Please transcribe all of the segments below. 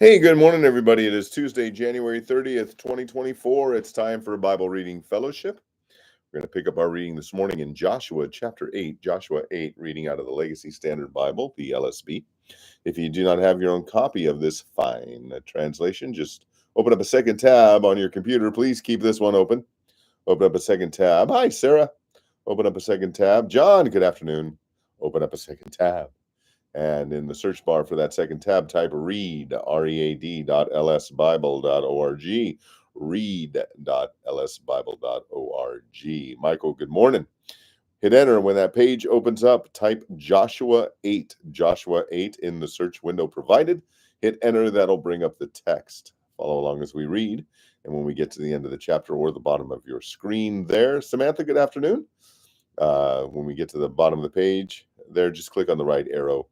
Hey, good morning, everybody. It is Tuesday, January 30th, 2024. It's time for a Bible reading fellowship. We're going to pick up our reading this morning in Joshua chapter 8, Joshua 8, reading out of the Legacy Standard Bible, the LSB. If you do not have your own copy of this fine translation, just open up a second tab on your computer. Please keep this one open. Open up a second tab. Hi, Sarah. Open up a second tab. John, good afternoon. Open up a second tab. And in the search bar for that second tab, type read, read.lsbible.org, read.lsbible.org. Michael, good morning. Hit enter. When that page opens up, type Joshua 8 in the search window provided. Hit enter. That'll bring up the text. Follow along as we read. And when we get to the end of the chapter or the bottom of your screen there, Samantha, good afternoon. When we get to the bottom of the page there, just click on the right arrow,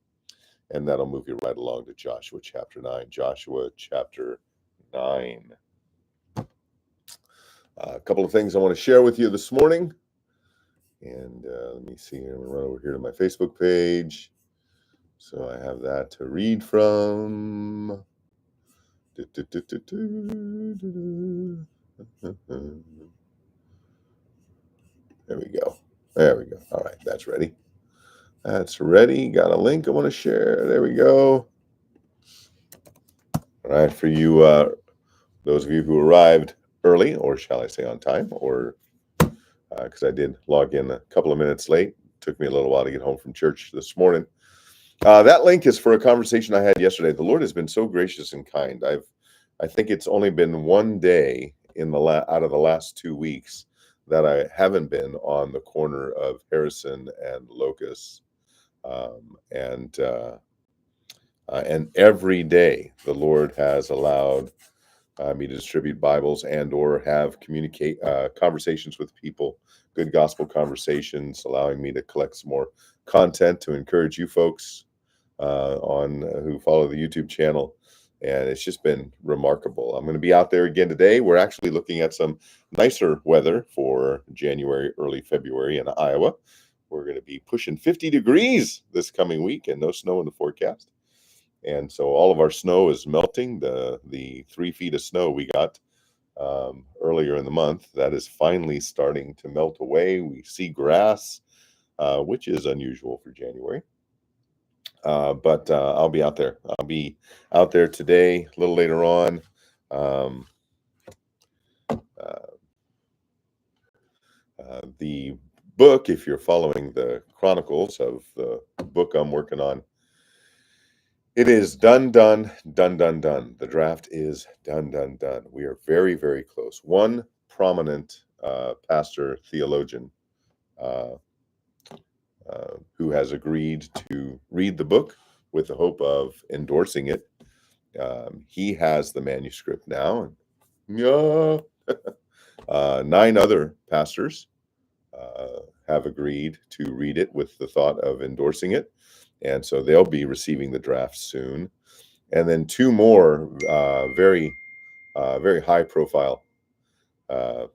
and that'll move you right along to Joshua chapter 9. Joshua chapter 9. A couple of things I want to share with you this morning. And let me see here. I'm going to run over here to my Facebook page. So I have that to read from. There we go. There we go. All right, that's ready. That's ready. Got a link I want to share. There we go. All right, for you, those of you who arrived early, or shall I say on time, or because I did log in a couple of minutes late. Took me a little while to get home from church this morning. That link is for a conversation I had yesterday. The Lord has been so gracious and kind. I think it's only been one day in out of the last 2 weeks that I haven't been on the corner of Harrison and Locust. And every day the Lord has allowed me to distribute Bibles and or have conversations with people, good gospel conversations, allowing me to collect some more content to encourage you folks who follow the YouTube channel. And it's just been remarkable. I'm going to be out there again today. We're actually looking at some nicer weather for January, early February in Iowa. We're going to be pushing 50 degrees this coming week and no snow in the forecast. And so all of our snow is melting. The 3 feet of snow we got earlier in the month, that is finally starting to melt away. We see grass, which is unusual for January. But I'll be out there. I'll be out there today, a little later on. The book, if you're following the chronicles of the book I'm working on, it is done. The draft is done. We are very, very close. One prominent pastor theologian who has agreed to read the book with the hope of endorsing it. He has the manuscript now. 9 other pastors have agreed to read it with the thought of endorsing it. And so they'll be receiving the draft soon. And then 2 more very high profile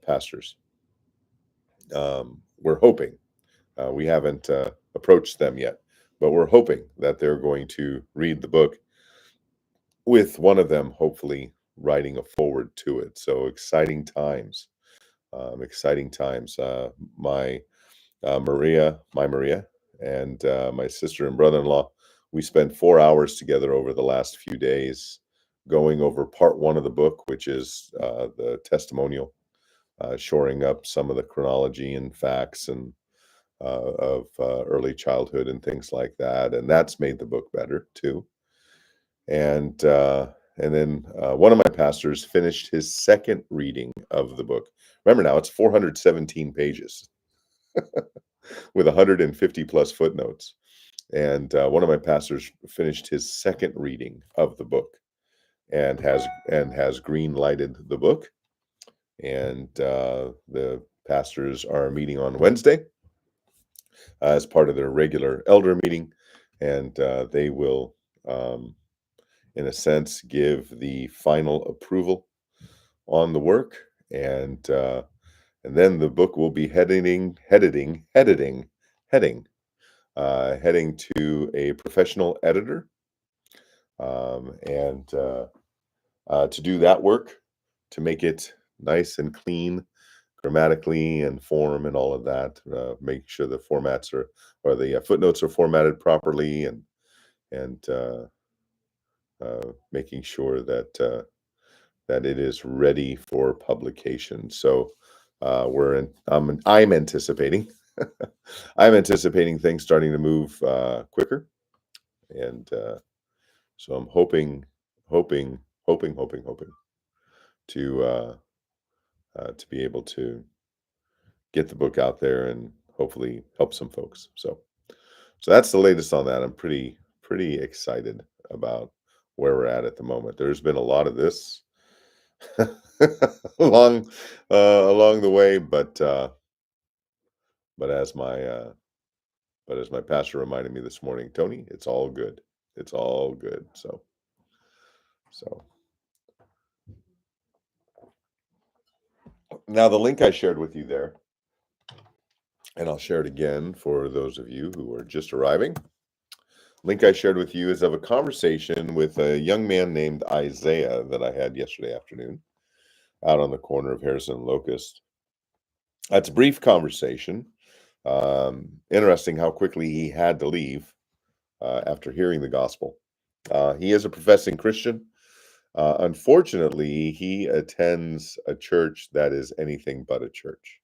pastors. We're hoping. We haven't approached them yet, but we're hoping that they're going to read the book, with one of them hopefully writing a foreword to it. So exciting times. My Maria and my sister and brother-in-law, we spent 4 hours together over the last few days going over part 1 of the book, which is the testimonial, shoring up some of the chronology and facts and of early childhood and things like that. And that's made the book better too. And then one of my pastors finished his second reading of the book. Remember now, it's 417 pages with 150 plus footnotes. And one of my pastors finished his second reading of the book and has green lighted the book. And the pastors are meeting on Wednesday as part of their regular elder meeting, and they will, in a sense, give the final approval on the work, and then the book will be heading to a professional editor, and to do that work, to make it nice and clean grammatically and form and all of that. Make sure the formats are or the footnotes are formatted properly, and making sure that that it is ready for publication. So I'm anticipating I'm anticipating things starting to move quicker, and so I'm hoping, hoping to to be able to get the book out there and hopefully help some folks. So that's the latest on that. I'm pretty excited about where we're at the moment. There's been a lot of this along along the way, but as my but as my pastor reminded me this morning, Tony, it's all good. It's all good. So now the link I shared with you there, and I'll share it again for those of you who are just arriving. Link I shared with you is of a conversation with a young man named Isaiah that I had yesterday afternoon out on the corner of Harrison and Locust. That's a brief conversation. Interesting how quickly he had to leave after hearing the gospel. He is a professing Christian. Unfortunately, he attends a church that is anything but a church.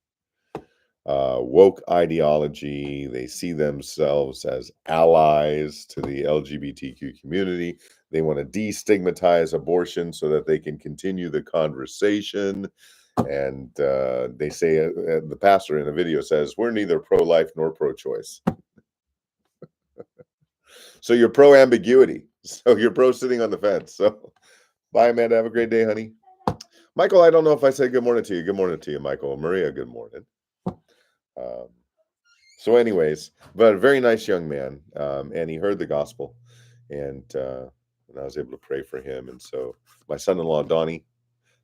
Woke ideology. They see themselves as allies to the LGBTQ community. They want to destigmatize abortion so that they can continue the conversation. And they say, the pastor in a video says, we're neither pro-life nor pro-choice. So you're pro-ambiguity. So you're pro-sitting on the fence. So bye, Amanda. Have a great day, honey. Michael, I don't know if I said good morning to you. Good morning to you, Michael. Maria, good morning. So anyways, but a very nice young man, and he heard the gospel, and I was able to pray for him. And so my son-in-law, Donnie,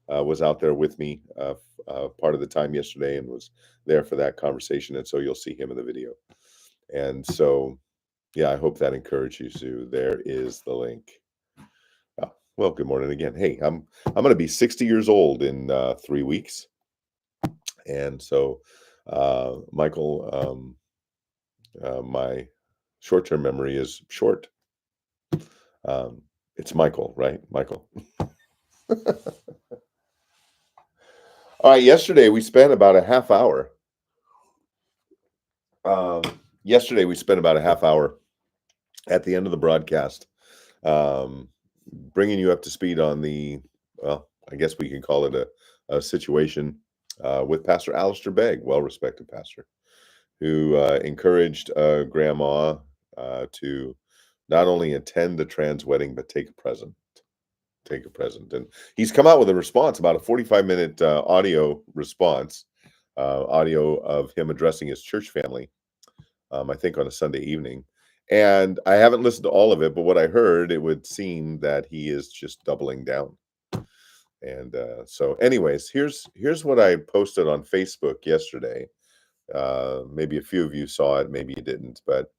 was out there with me part of the time yesterday and was there for that conversation. And so you'll see him in the video. And so, yeah, I hope that encourages you. There is the link. Oh, well, good morning again. Hey, I'm going to be 60 years old in 3 weeks. And so, Michael, my short-term memory is short. It's Michael, right? Michael. All right. Yesterday we spent about a half hour. Yesterday we spent about a half hour at the end of the broadcast, bringing you up to speed on the, well, I guess we can call it a situation with Pastor Alistair Begg, well-respected pastor, who encouraged grandma to not only attend the trans wedding, but take a present. And he's come out with a response, about a 45-minute audio response, audio of him addressing his church family, I think on a Sunday evening. And I haven't listened to all of it, but what I heard, it would seem that he is just doubling down. And so anyways, here's what I posted on Facebook yesterday. Maybe a few of you saw it, maybe you didn't, but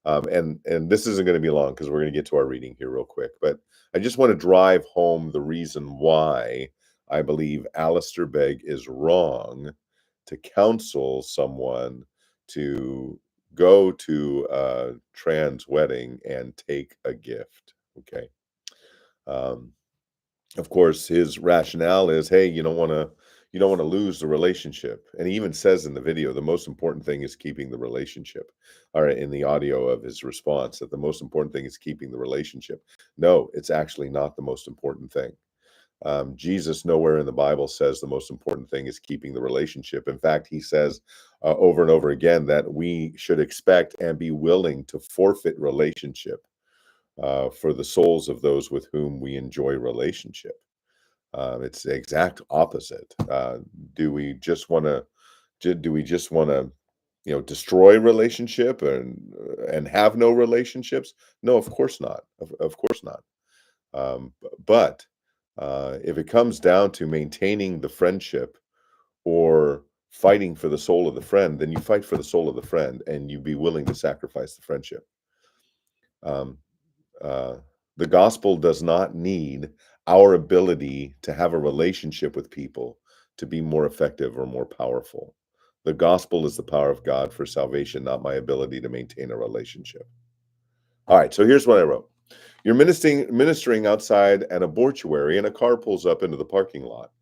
and this isn't going to be long because we're going to get to our reading here real quick. But I just want to drive home the reason why I believe Alistair Begg is wrong to counsel someone to go to a trans wedding and take a gift. Okay. Of course, his rationale is, hey, you don't want to lose the relationship. And he even says in the video, the most important thing is keeping the relationship. All right, in the audio of his response, that the most important thing is keeping the relationship. No, it's actually not the most important thing. Jesus nowhere in the Bible says the most important thing is keeping the relationship. In fact, he says over and over again that we should expect and be willing to forfeit relationship for the souls of those with whom we enjoy relationship. It's the exact opposite. Do we just want to? Do we just want to, destroy relationship and have no relationships? No, of course not. Of course not. But if it comes down to maintaining the friendship or fighting for the soul of the friend, then you fight for the soul of the friend and you be willing to sacrifice the friendship. Um, the gospel does not need our ability to have a relationship with people to be more effective or more powerful. The gospel is the power of God for salvation, not my ability to maintain a relationship. All right, so here's what I wrote. You're ministering outside an abortuary, and a car pulls up into the parking lot.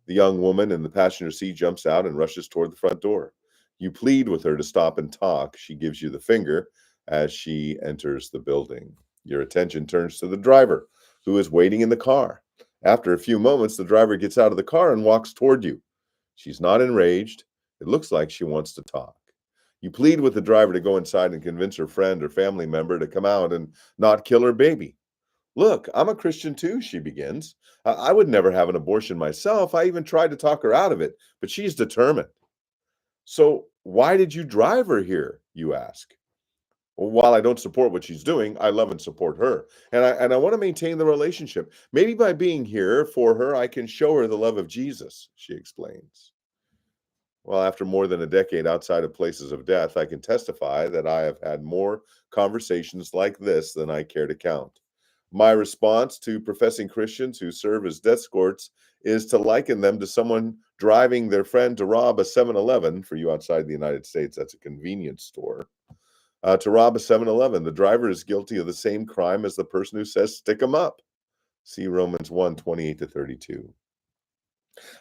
The young woman in the passenger seat jumps out and rushes toward the front door. You plead with her to stop and talk. She gives you the finger as she enters the building. Your attention turns to the driver, who is waiting in the car. After a few moments, the driver gets out of the car and walks toward you. She's not enraged. It looks like she wants to talk. You plead with the driver to go inside and convince her friend or family member to come out and not kill her baby. Look, I'm a Christian too, she begins. I would never have an abortion myself. I even tried to talk her out of it, but she's determined. So, why did you drive her here? You ask. Well, while I don't support what she's doing, I love and support her. And I want to maintain the relationship. Maybe by being here for her, I can show her the love of Jesus, she explains. Well, after more than a decade outside of places of death, I can testify that I have had more conversations like this than I care to count. My response to professing Christians who serve as death escorts is to liken them to someone driving their friend to rob a 7-Eleven. For you outside the United States, that's a convenience store. To rob a 7-Eleven, the driver is guilty of the same crime as the person who says, stick 'em up. See Romans 1:28-32.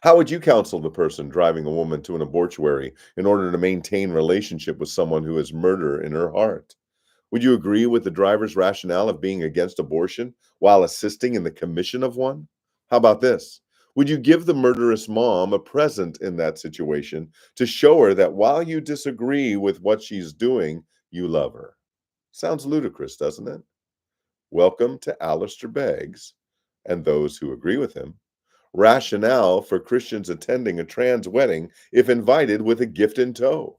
How would you counsel the person driving a woman to an abortuary in order to maintain relationship with someone who has murder in her heart? Would you agree with the driver's rationale of being against abortion while assisting in the commission of one? How about this? Would you give the murderous mom a present in that situation to show her that while you disagree with what she's doing, you love her? Sounds ludicrous, doesn't it? Welcome to Alistair Beggs and those who agree with him. Rationale for Christians attending a trans wedding if invited with a gift in tow.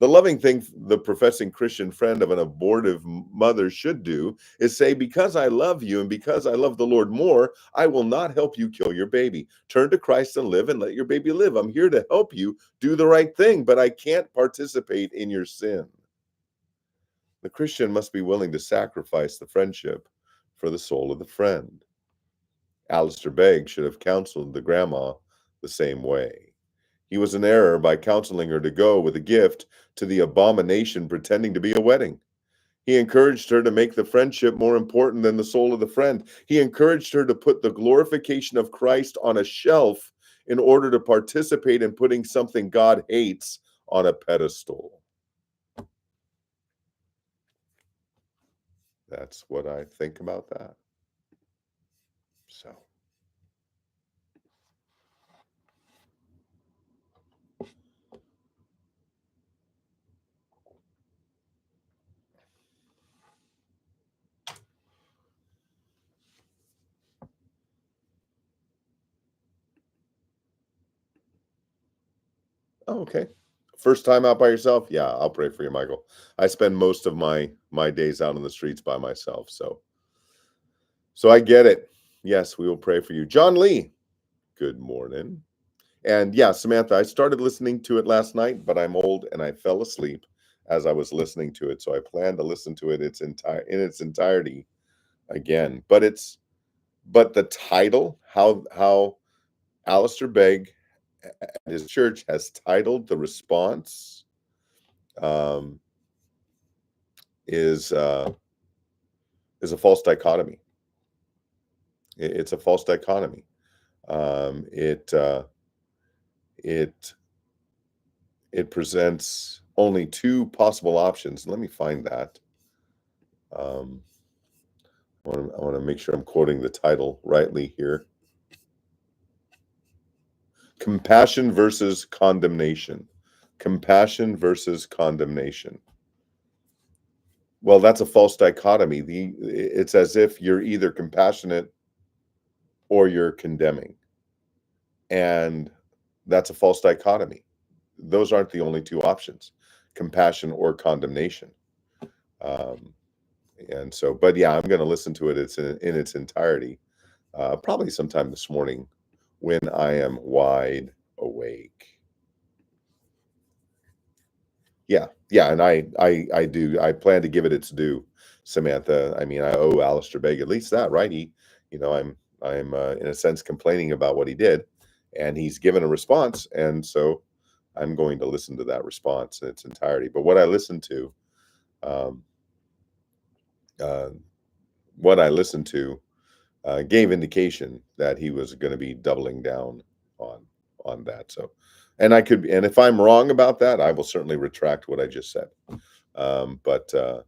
The loving thing the professing Christian friend of an abortive mother should do is say, because I love you and because I love the Lord more, I will not help you kill your baby. Turn to Christ and live and let your baby live. I'm here to help you do the right thing, but I can't participate in your sin. The Christian must be willing to sacrifice the friendship for the soul of the friend. Alistair Begg should have counseled the grandma the same way. He was in error by counseling her to go with a gift to the abomination pretending to be a wedding. He encouraged her to make the friendship more important than the soul of the friend. He encouraged her to put the glorification of Christ on a shelf in order to participate in putting something God hates on a pedestal. That's what I think about that. So. Oh, okay. First time out by yourself? Yeah, I'll pray for you, Michael. I spend most of my days out on the streets by myself, so I get it. Yes, we will pray for you. John Lee, good morning. And yeah, Samantha, I started listening to it last night, but I'm old and I fell asleep as I was listening to it. So I plan to listen to it in its entirety again. But the title, how Alistair Begg and his church has titled the response, um, is a false dichotomy. It's a false dichotomy. It it presents only two possible options. Let me find that. Um, I want to make sure I'm quoting the title rightly here. Compassion versus condemnation. Compassion versus condemnation. Well, that's a false dichotomy. It's as if you're either compassionate or you're condemning. And that's a false dichotomy. Those aren't the only two options, compassion or condemnation. Um, and so, but yeah, I'm going to listen to it. It's in its entirety, probably sometime this morning when I am wide awake. Yeah, and I do. I plan to give it its due, Samantha. I mean, I owe Alistair Begg at least that, right? I'm I'm in a sense complaining about what he did, and he's given a response, and so I'm going to listen to that response in its entirety. But um, uh, what I listened to gave indication that he was going to be doubling down on that. So, and if I'm wrong about that, I will certainly retract what I just said. Um, but uh,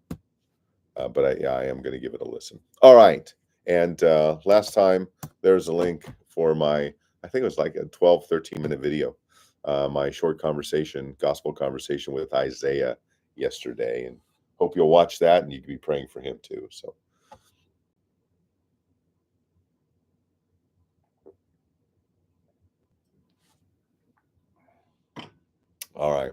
I am going to give it a listen. All right. And last time there's a link for I think it was like a 12, 13-minute video, my short gospel conversation with Isaiah yesterday. And hope you'll watch that and you can be praying for him too. So, all right.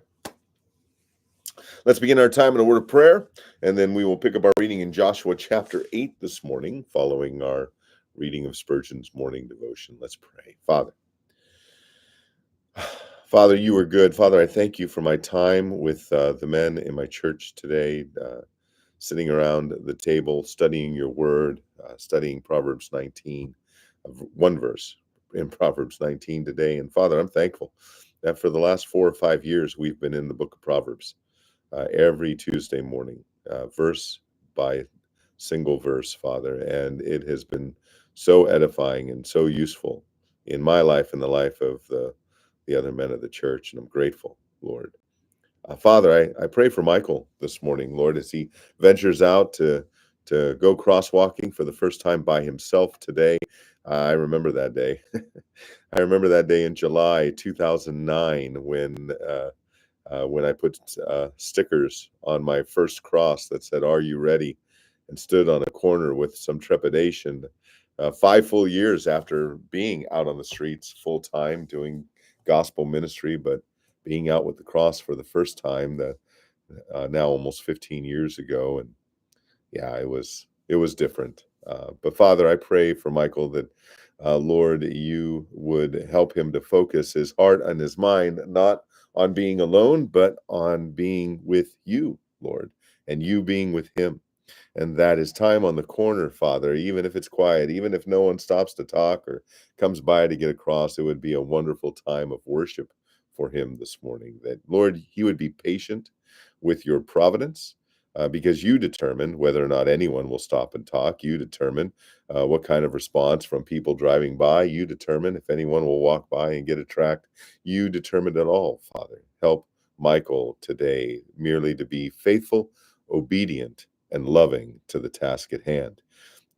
Let's begin our time in a word of prayer, and then we will pick up our reading in Joshua chapter 8 this morning, following our reading of Spurgeon's morning devotion. Let's pray. Father, you are good. Father, I thank you for my time with the men in my church today, sitting around the table, studying your word, studying Proverbs 19, one verse in Proverbs 19 today. And Father, I'm thankful that for the last 4 or 5 years, we've been in the book of Proverbs. Every Tuesday morning, verse by single verse, Father. And it has been so edifying and so useful in my life and the life of the other men of the church. And I'm grateful, Lord. Father, I pray for Michael this morning, Lord, as he ventures out to go crosswalking for the first time by himself today. I remember that day. I remember that day in July 2009 when I put stickers on my first cross that said, "Are you ready?" and stood on a corner with some trepidation. 5 full years after being out on the streets full time doing gospel ministry, but being out with the cross for the first time, that now almost 15 years ago, and yeah, it was different. But Father, I pray for Michael that Lord, you would help him to focus his heart and his mind not on being alone, but on being with you, Lord, and you being with him. And that is time on the corner, Father, even if it's quiet, even if no one stops to talk or comes by to get across, it would be a wonderful time of worship for him this morning. That, Lord, he would be patient with your providence. Because you determine whether or not anyone will stop and talk. You determine what kind of response from people driving by. You determine if anyone will walk by and get a tract. You determine it all, Father. Help Michael today merely to be faithful, obedient, and loving to the task at hand.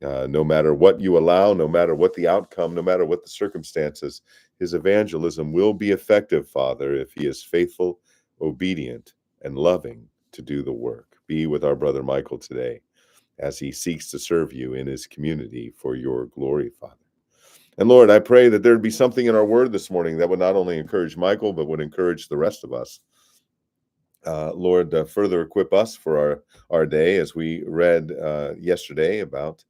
No matter what you allow, no matter what the outcome, no matter what the circumstances, his evangelism will be effective, Father, if he is faithful, obedient, and loving to do the work. Be with our brother Michael today as he seeks to serve you in his community for your glory, Father. And Lord, I pray that there'd be something in our word this morning that would not only encourage Michael, but would encourage the rest of us. Lord, further equip us for our day, as we read yesterday about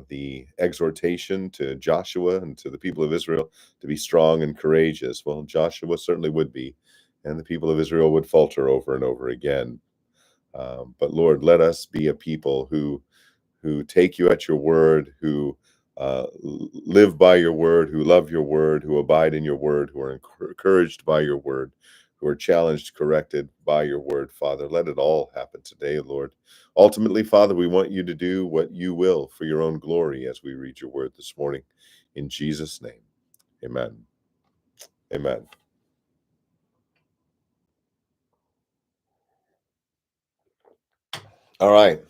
the exhortation to Joshua and to the people of Israel to be strong and courageous. Well, Joshua certainly would be, and the people of Israel would falter over and over again. But Lord, let us be a people who take you at your word, who live by your word, who love your word, who abide in your word, who are encouraged by your word, who are challenged, corrected by your word, Father. Let it all happen today, Lord. Ultimately, Father, we want you to do what you will for your own glory as we read your word this morning. In Jesus' name, amen. Amen. All right.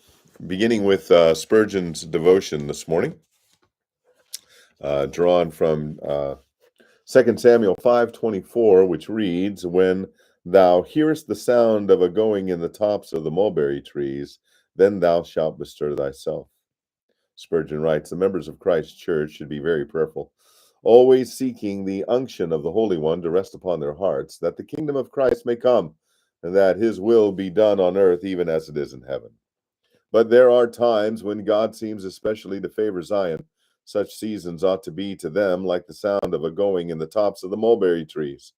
Beginning with Spurgeon's devotion this morning, drawn from 2 Samuel 5:24, which reads, "When thou hearest the sound of a going in the tops of the mulberry trees, then thou shalt bestir thyself." Spurgeon writes, the members of Christ's church should be very prayerful, always seeking the unction of the Holy One to rest upon their hearts, that the kingdom of Christ may come, and that his will be done on earth even as it is in heaven. But there are times when God seems especially to favor Zion. Such seasons ought to be to them like the sound of a going in the tops of the mulberry trees.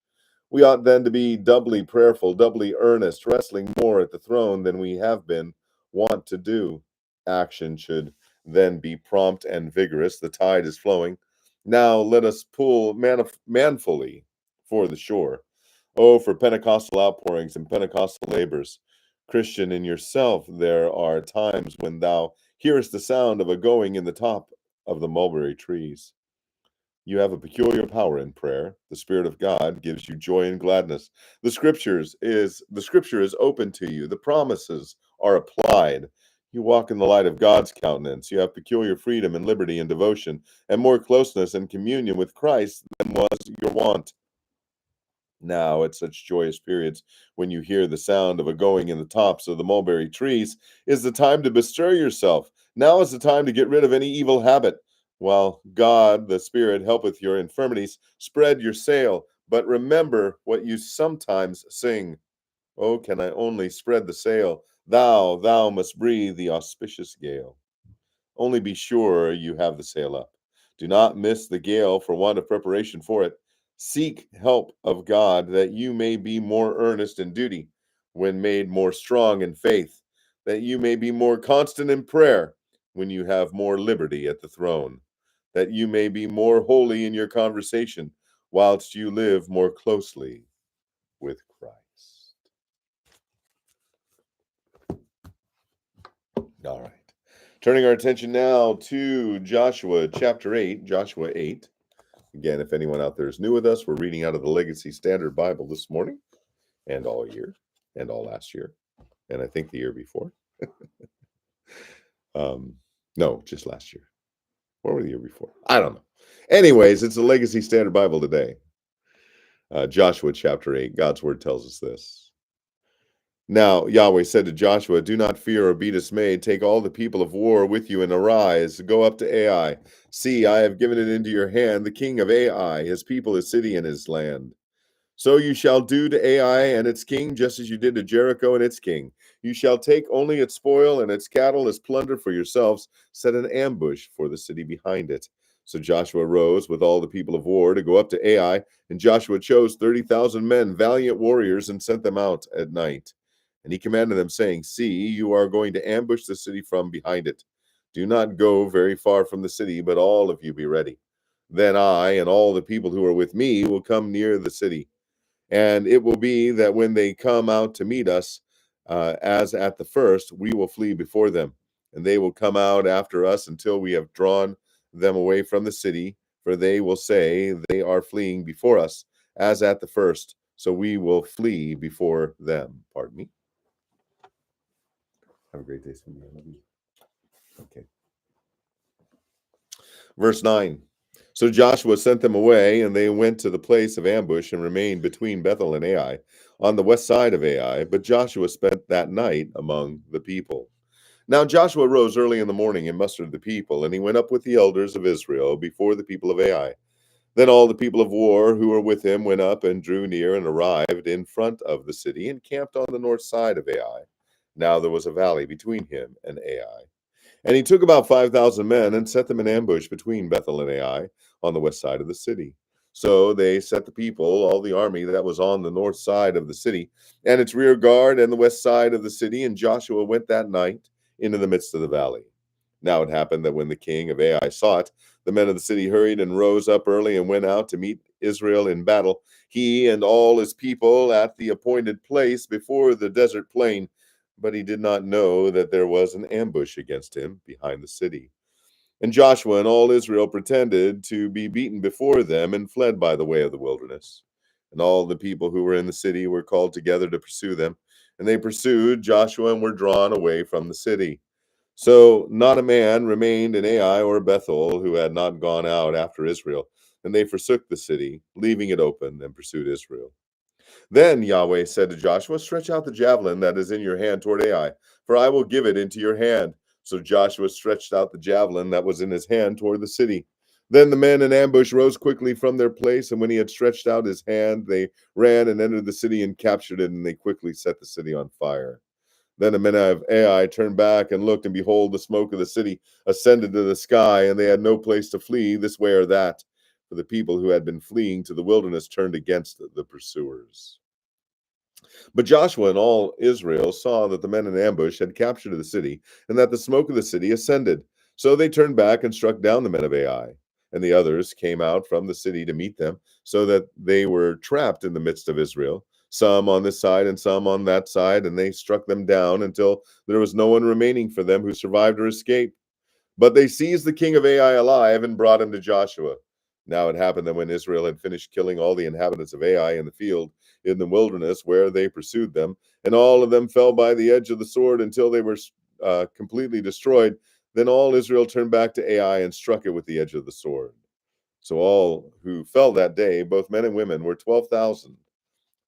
We ought then to be doubly prayerful, doubly earnest, wrestling more at the throne than we have been wont to do. Action should Then be prompt and vigorous. The tide is flowing. Now let us pull manfully for the shore. Oh, for Pentecostal outpourings and Pentecostal labors. Christian, in yourself, there are times when thou hearest the sound of a going in the top of the mulberry trees. You have a peculiar power in prayer. The Spirit of God gives you joy and gladness. The scripture is open to you. The promises are applied. You walk in the light of God's countenance. You have peculiar freedom and liberty and devotion, and more closeness and communion with Christ than was your wont. Now, at such joyous periods, when you hear the sound of a going in the tops of the mulberry trees, is the time to bestir yourself. Now is the time to get rid of any evil habit. While God, the Spirit, helpeth your infirmities, spread your sail, but remember what you sometimes sing. Oh, can I only spread the sail? Thou must breathe the auspicious gale. Only be sure you have the sail up. Do not miss the gale for want of preparation for it. Seek help of God that you may be more earnest in duty, when made more strong in faith, that you may be more constant in prayer, when you have more liberty at the throne, that you may be more holy in your conversation, whilst you live more closely with Christ. All right. Turning our attention now to Joshua chapter 8, Joshua 8. Again, if anyone out there is new with us, we're reading out of the Legacy Standard Bible this morning and all year and all last year. And I think the year before. No, just last year. Or the year before. I don't know. Anyways, it's the Legacy Standard Bible today. Joshua chapter 8. God's word tells us this. Now Yahweh said to Joshua, do not fear or be dismayed. Take all the people of war with you and arise. Go up to Ai. See, I have given it into your hand, the king of Ai, his people, his city, and his land. So you shall do to Ai and its king, just as you did to Jericho and its king. You shall take only its spoil and its cattle as plunder for yourselves. Set an ambush for the city behind it. So Joshua rose with all the people of war to go up to Ai, and Joshua chose 30,000 men, valiant warriors, and sent them out at night. And he commanded them, saying, see, you are going to ambush the city from behind it. Do not go very far from the city, but all of you be ready. Then I and all the people who are with me will come near the city. And it will be that when they come out to meet us, as at the first, we will flee before them. And they will come out after us until we have drawn them away from the city. For they will say, they are fleeing before us, as at the first. So we will flee before them. Pardon me. Have a great day, Cindy. I love you. Okay. Verse 9. So Joshua sent them away, and they went to the place of ambush and remained between Bethel and Ai, on the west side of Ai. But Joshua spent that night among the people. Now Joshua rose early in the morning and mustered the people, and he went up with the elders of Israel before the people of Ai. Then all the people of war who were with him went up and drew near and arrived in front of the city and camped on the north side of Ai. Now there was a valley between him and Ai. And he took about 5,000 men and set them in ambush between Bethel and Ai on the west side of the city. So they set the people, all the army that was on the north side of the city, and its rear guard and the west side of the city, and Joshua went that night into the midst of the valley. Now it happened that when the king of Ai saw it, the men of the city hurried and rose up early and went out to meet Israel in battle, he and all his people at the appointed place before the desert plain. But he did not know that there was an ambush against him behind the city. And Joshua and all Israel pretended to be beaten before them and fled by the way of the wilderness. And all the people who were in the city were called together to pursue them. And they pursued Joshua and were drawn away from the city. So not a man remained in Ai or Bethel who had not gone out after Israel. And they forsook the city, leaving it open, and pursued Israel. Then Yahweh said to Joshua, stretch out the javelin that is in your hand toward Ai, for I will give it into your hand. So Joshua stretched out the javelin that was in his hand toward the city. Then the men in ambush rose quickly from their place, and when he had stretched out his hand, they ran and entered the city and captured it, and they quickly set the city on fire. Then the men of Ai turned back and looked, and behold, the smoke of the city ascended to the sky, and they had no place to flee this way or that. For the people who had been fleeing to the wilderness turned against the pursuers. But Joshua and all Israel saw that the men in ambush had captured the city, and that the smoke of the city ascended. So they turned back and struck down the men of Ai. And the others came out from the city to meet them, so that they were trapped in the midst of Israel, some on this side and some on that side, and they struck them down until there was no one remaining for them who survived or escaped. But they seized the king of Ai alive and brought him to Joshua. Now it happened that when Israel had finished killing all the inhabitants of Ai in the field, in the wilderness where they pursued them, and all of them fell by the edge of the sword until they were completely destroyed, then all Israel turned back to Ai and struck it with the edge of the sword. So all who fell that day, both men and women, were 12,000,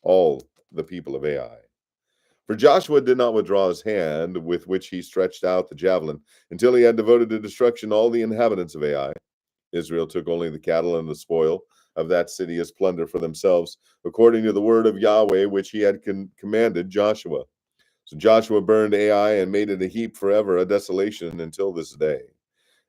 all the people of Ai. For Joshua did not withdraw his hand with which he stretched out the javelin until he had devoted to destruction all the inhabitants of Ai. Israel took only the cattle and the spoil of that city as plunder for themselves, according to the word of Yahweh which he had commanded Joshua. So Joshua burned Ai and made it a heap forever, a desolation until this day.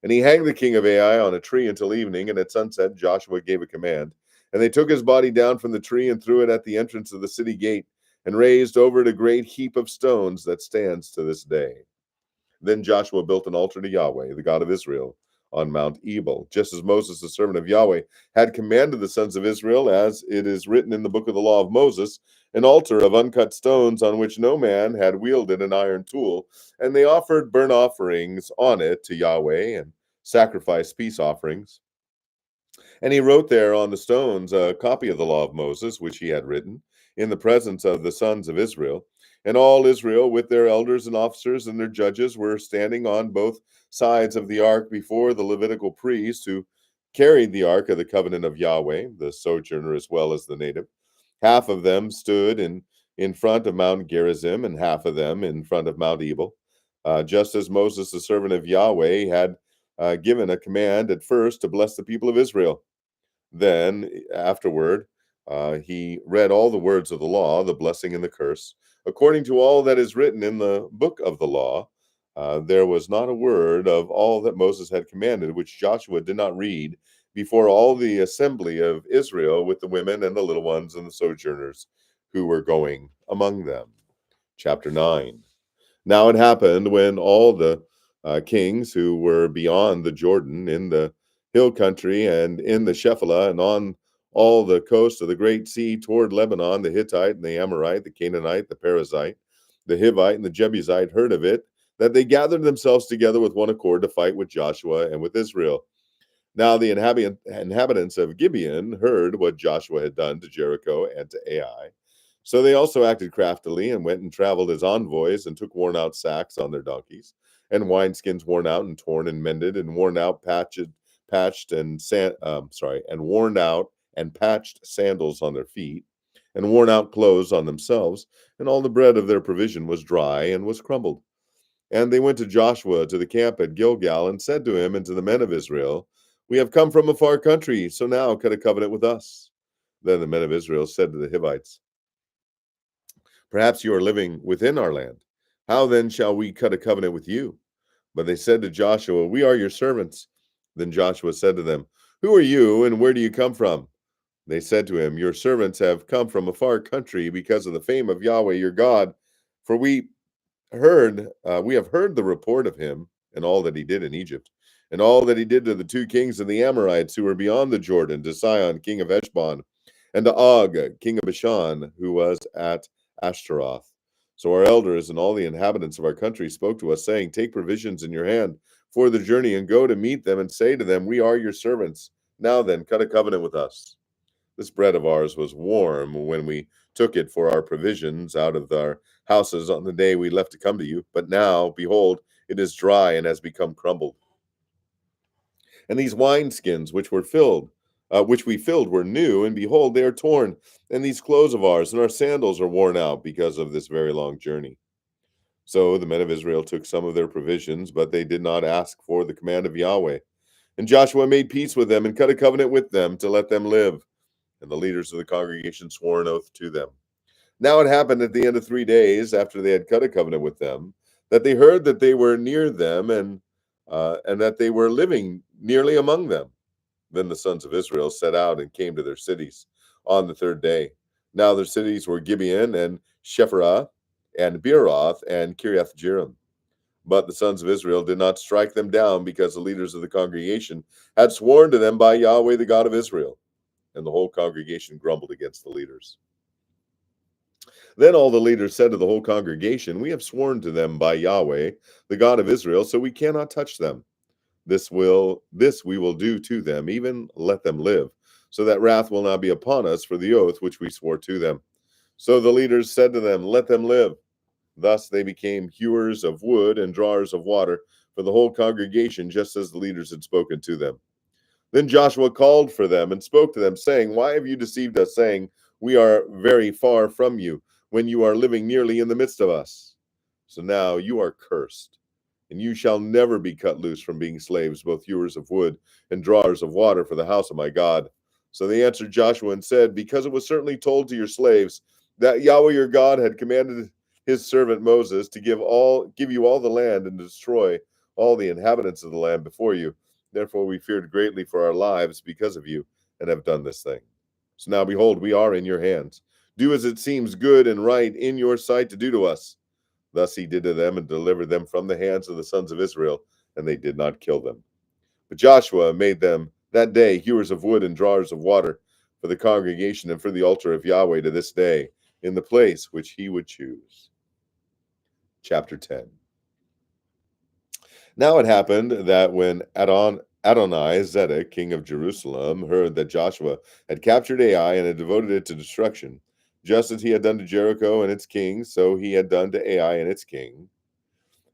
And he hanged the king of Ai on a tree until evening, and at sunset Joshua gave a command. And they took his body down from the tree and threw it at the entrance of the city gate, and raised over it a great heap of stones that stands to this day. Then Joshua built an altar to Yahweh, the God of Israel, on Mount Ebal, just as Moses, the servant of Yahweh, had commanded the sons of Israel, as it is written in the book of the law of Moses, an altar of uncut stones on which no man had wielded an iron tool. And they offered burnt offerings on it to Yahweh and sacrificed peace offerings. And he wrote there on the stones a copy of the law of Moses, which he had written, in the presence of the sons of Israel. And all Israel, with their elders and officers and their judges, were standing on both sides of the ark before the Levitical priests who carried the ark of the covenant of Yahweh, the sojourner as well as the native. Half of them stood in front of Mount Gerizim, and half of them in front of Mount Ebal, just as Moses, the servant of Yahweh, had given a command at first to bless the people of Israel. Then, afterward, he read all the words of the law, the blessing and the curse, according to all that is written in the book of the law. There was not a word of all that Moses had commanded which Joshua did not read before all the assembly of Israel, with the women and the little ones and the sojourners who were going among them. Chapter 9. Now it happened when all the kings who were beyond the Jordan, in the hill country and in the Shephelah and on all the coast of the great sea toward Lebanon, the Hittite and the Amorite, the Canaanite, the Perizzite, the Hivite and the Jebusite heard of it, that they gathered themselves together with one accord to fight with Joshua and with Israel. Now the inhabitants of Gibeon heard what Joshua had done to Jericho and to Ai. So they also acted craftily and went and traveled as envoys, and took worn out sacks on their donkeys, and wineskins worn out and torn and mended, and worn out and worn out and patched sandals on their feet, and worn out clothes on themselves, and all the bread of their provision was dry and was crumbled. And they went to Joshua to the camp at Gilgal, and said to him and to the men of Israel, "We have come from a far country, so now cut a covenant with us." Then the men of Israel said to the Hivites, "Perhaps you are living within our land. How then shall we cut a covenant with you?" But they said to Joshua, "We are your servants." Then Joshua said to them, "Who are you, and where do you come from?" They said to him, "Your servants have come from a far country because of the fame of Yahweh your God. For we have heard the report of him and all that he did in Egypt, and all that he did to the two kings of the Amorites who were beyond the Jordan, to Sihon, king of Heshbon, and to Og, king of Bashan, who was at Ashtaroth. So our elders and all the inhabitants of our country spoke to us, saying, 'Take provisions in your hand for the journey, and go to meet them, and say to them, We are your servants. Now then, cut a covenant with us.' This bread of ours was warm when we took it for our provisions out of our houses on the day we left to come to you. But now, behold, it is dry and has become crumbled. And these wineskins which we filled, were new, and behold, they are torn. And these clothes of ours and our sandals are worn out because of this very long journey." So the men of Israel took some of their provisions, but they did not ask for the command of Yahweh. And Joshua made peace with them and cut a covenant with them to let them live. And the leaders of the congregation swore an oath to them. Now it happened at the end of 3 days, after they had cut a covenant with them, that they heard that they were near them, and that they were living nearly among them. Then the sons of Israel set out and came to their cities on the third day. Now their cities were Gibeon and Shephirah and Beeroth and Kiriath Jearim. But the sons of Israel did not strike them down because the leaders of the congregation had sworn to them by Yahweh, the God of Israel. And the whole congregation grumbled against the leaders. Then all the leaders said to the whole congregation, "We have sworn to them by Yahweh, the God of Israel, so we cannot touch them. This we will do to them, even let them live, so that wrath will not be upon us for the oath which we swore to them." So the leaders said to them, "Let them live." Thus they became hewers of wood and drawers of water for the whole congregation, just as the leaders had spoken to them. Then Joshua called for them and spoke to them, saying, "Why have you deceived us, saying, 'We are very far from you,' when you are living nearly in the midst of us? So now you are cursed, and you shall never be cut loose from being slaves, both hewers of wood and drawers of water for the house of my God." So they answered Joshua and said, "Because it was certainly told to your slaves that Yahweh your God had commanded his servant Moses to give you all the land and to destroy all the inhabitants of the land before you. Therefore we feared greatly for our lives because of you, and have done this thing. So now behold, we are in your hands. Do as it seems good and right in your sight to do to us." Thus he did to them and delivered them from the hands of the sons of Israel, and they did not kill them. But Joshua made them that day hewers of wood and drawers of water for the congregation and for the altar of Yahweh to this day, in the place which he would choose. Chapter 10. Now it happened that when Adonai Zedek, king of Jerusalem, heard that Joshua had captured Ai and had devoted it to destruction, just as he had done to Jericho and its king, so he had done to Ai and its king,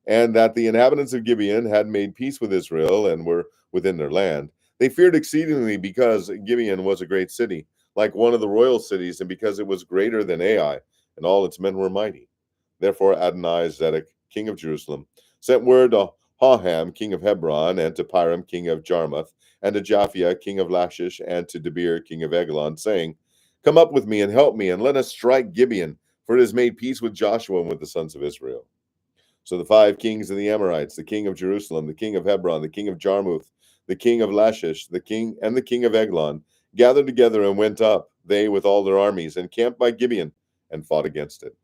and that the inhabitants of Gibeon had made peace with Israel and were within their land, they feared exceedingly because Gibeon was a great city, like one of the royal cities, and because it was greater than Ai, and all its men were mighty. Therefore Adonai Zedek, king of Jerusalem, sent word to Hoham, king of Hebron, and to Piram, king of Jarmuth, and to Japhia, king of Lachish, and to Debir, king of Eglon, saying, "Come up with me and help me, and let us strike Gibeon, for it has made peace with Joshua and with the sons of Israel." So the 5 kings of the Amorites, the king of Jerusalem, the king of Hebron, the king of Jarmuth, the king of Lachish, the king of Eglon, gathered together and went up, they with all their armies, and camped by Gibeon, and fought against it.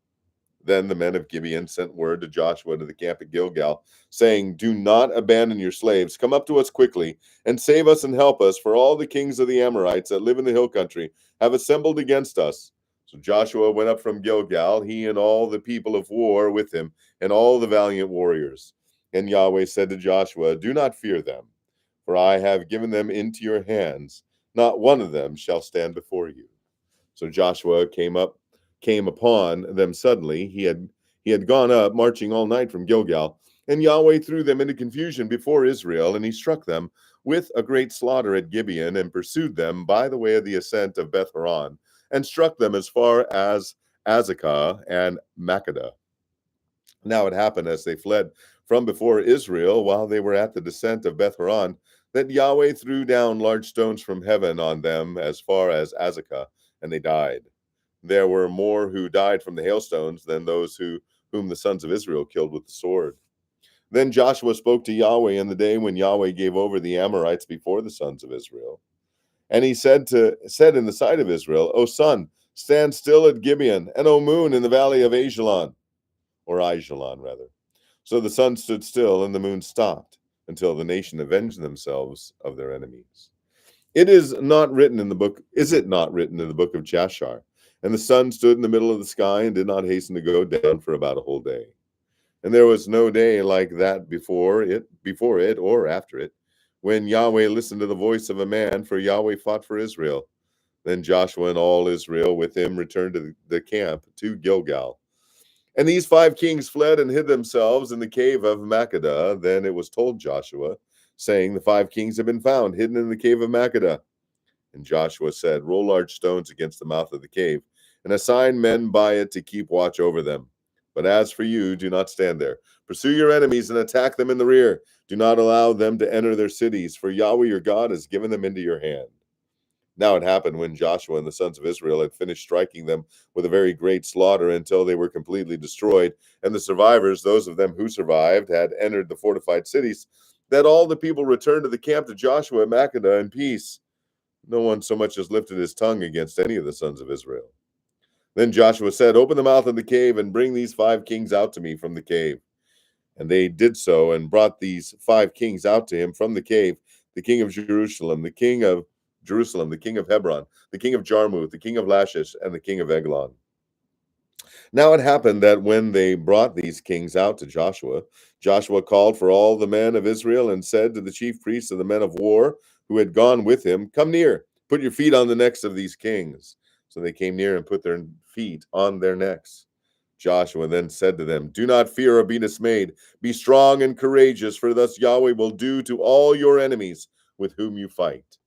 Then the men of Gibeon sent word to Joshua to the camp at Gilgal, saying, "Do not abandon your slaves. Come up to us quickly, and save us and help us, for all the kings of the Amorites that live in the hill country have assembled against us." So Joshua went up from Gilgal, he and all the people of war with him, and all the valiant warriors. And Yahweh said to Joshua, "Do not fear them, for I have given them into your hands. Not one of them shall stand before you." So Joshua came upon them suddenly. He had gone up, marching all night from Gilgal, and Yahweh threw them into confusion before Israel, and he struck them with a great slaughter at Gibeon, and pursued them by the way of the ascent of Beth Horon, and struck them as far as Azekah and Makkedah. Now it happened as they fled from before Israel, while they were at the descent of Beth Horon, that Yahweh threw down large stones from heaven on them as far as Azekah, and they died. There were more who died from the hailstones than those whom the sons of Israel killed with the sword. Then Joshua spoke to Yahweh in the day when Yahweh gave over the Amorites before the sons of Israel. And he said in the sight of Israel, "O sun, stand still at Gibeon, and O moon in the valley of Ajalon," or Ajalon rather. So the sun stood still and the moon stopped, until the nation avenged themselves of their enemies. Is it not written in the book of Jashar? And the sun stood in the middle of the sky and did not hasten to go down for about a whole day. And there was no day like that before it or after it, when Yahweh listened to the voice of a man, for Yahweh fought for Israel. Then Joshua and all Israel with him returned to the camp to Gilgal. And these 5 kings fled and hid themselves in the cave of Makkedah. Then it was told Joshua, saying, "The 5 kings have been found hidden in the cave of Makkedah." And Joshua said, "Roll large stones against the mouth of the cave, and assign men by it to keep watch over them. But as for you, do not stand there. Pursue your enemies and attack them in the rear. Do not allow them to enter their cities, for Yahweh your God has given them into your hand." Now it happened when Joshua and the sons of Israel had finished striking them with a very great slaughter until they were completely destroyed, and the survivors, those of them who survived, had entered the fortified cities, that all the people returned to the camp to Joshua at Makkedah in peace. No one so much as lifted his tongue against any of the sons of Israel. Then Joshua said, "Open the mouth of the cave and bring these 5 kings out to me from the cave." And they did so and brought these 5 kings out to him from the cave, the king of Jerusalem, the king of Jerusalem, the king of Hebron, the king of Jarmuth, the king of Lachish, and the king of Eglon. Now it happened that when they brought these kings out to Joshua, Joshua called for all the men of Israel and said to the chief priests and the men of war who had gone with him, "Come near, put your feet on the necks of these kings." So they came near and put their feet on their necks. Joshua then said to them, "Do not fear or be dismayed. Be strong and courageous, for thus Yahweh will do to all your enemies with whom you fight."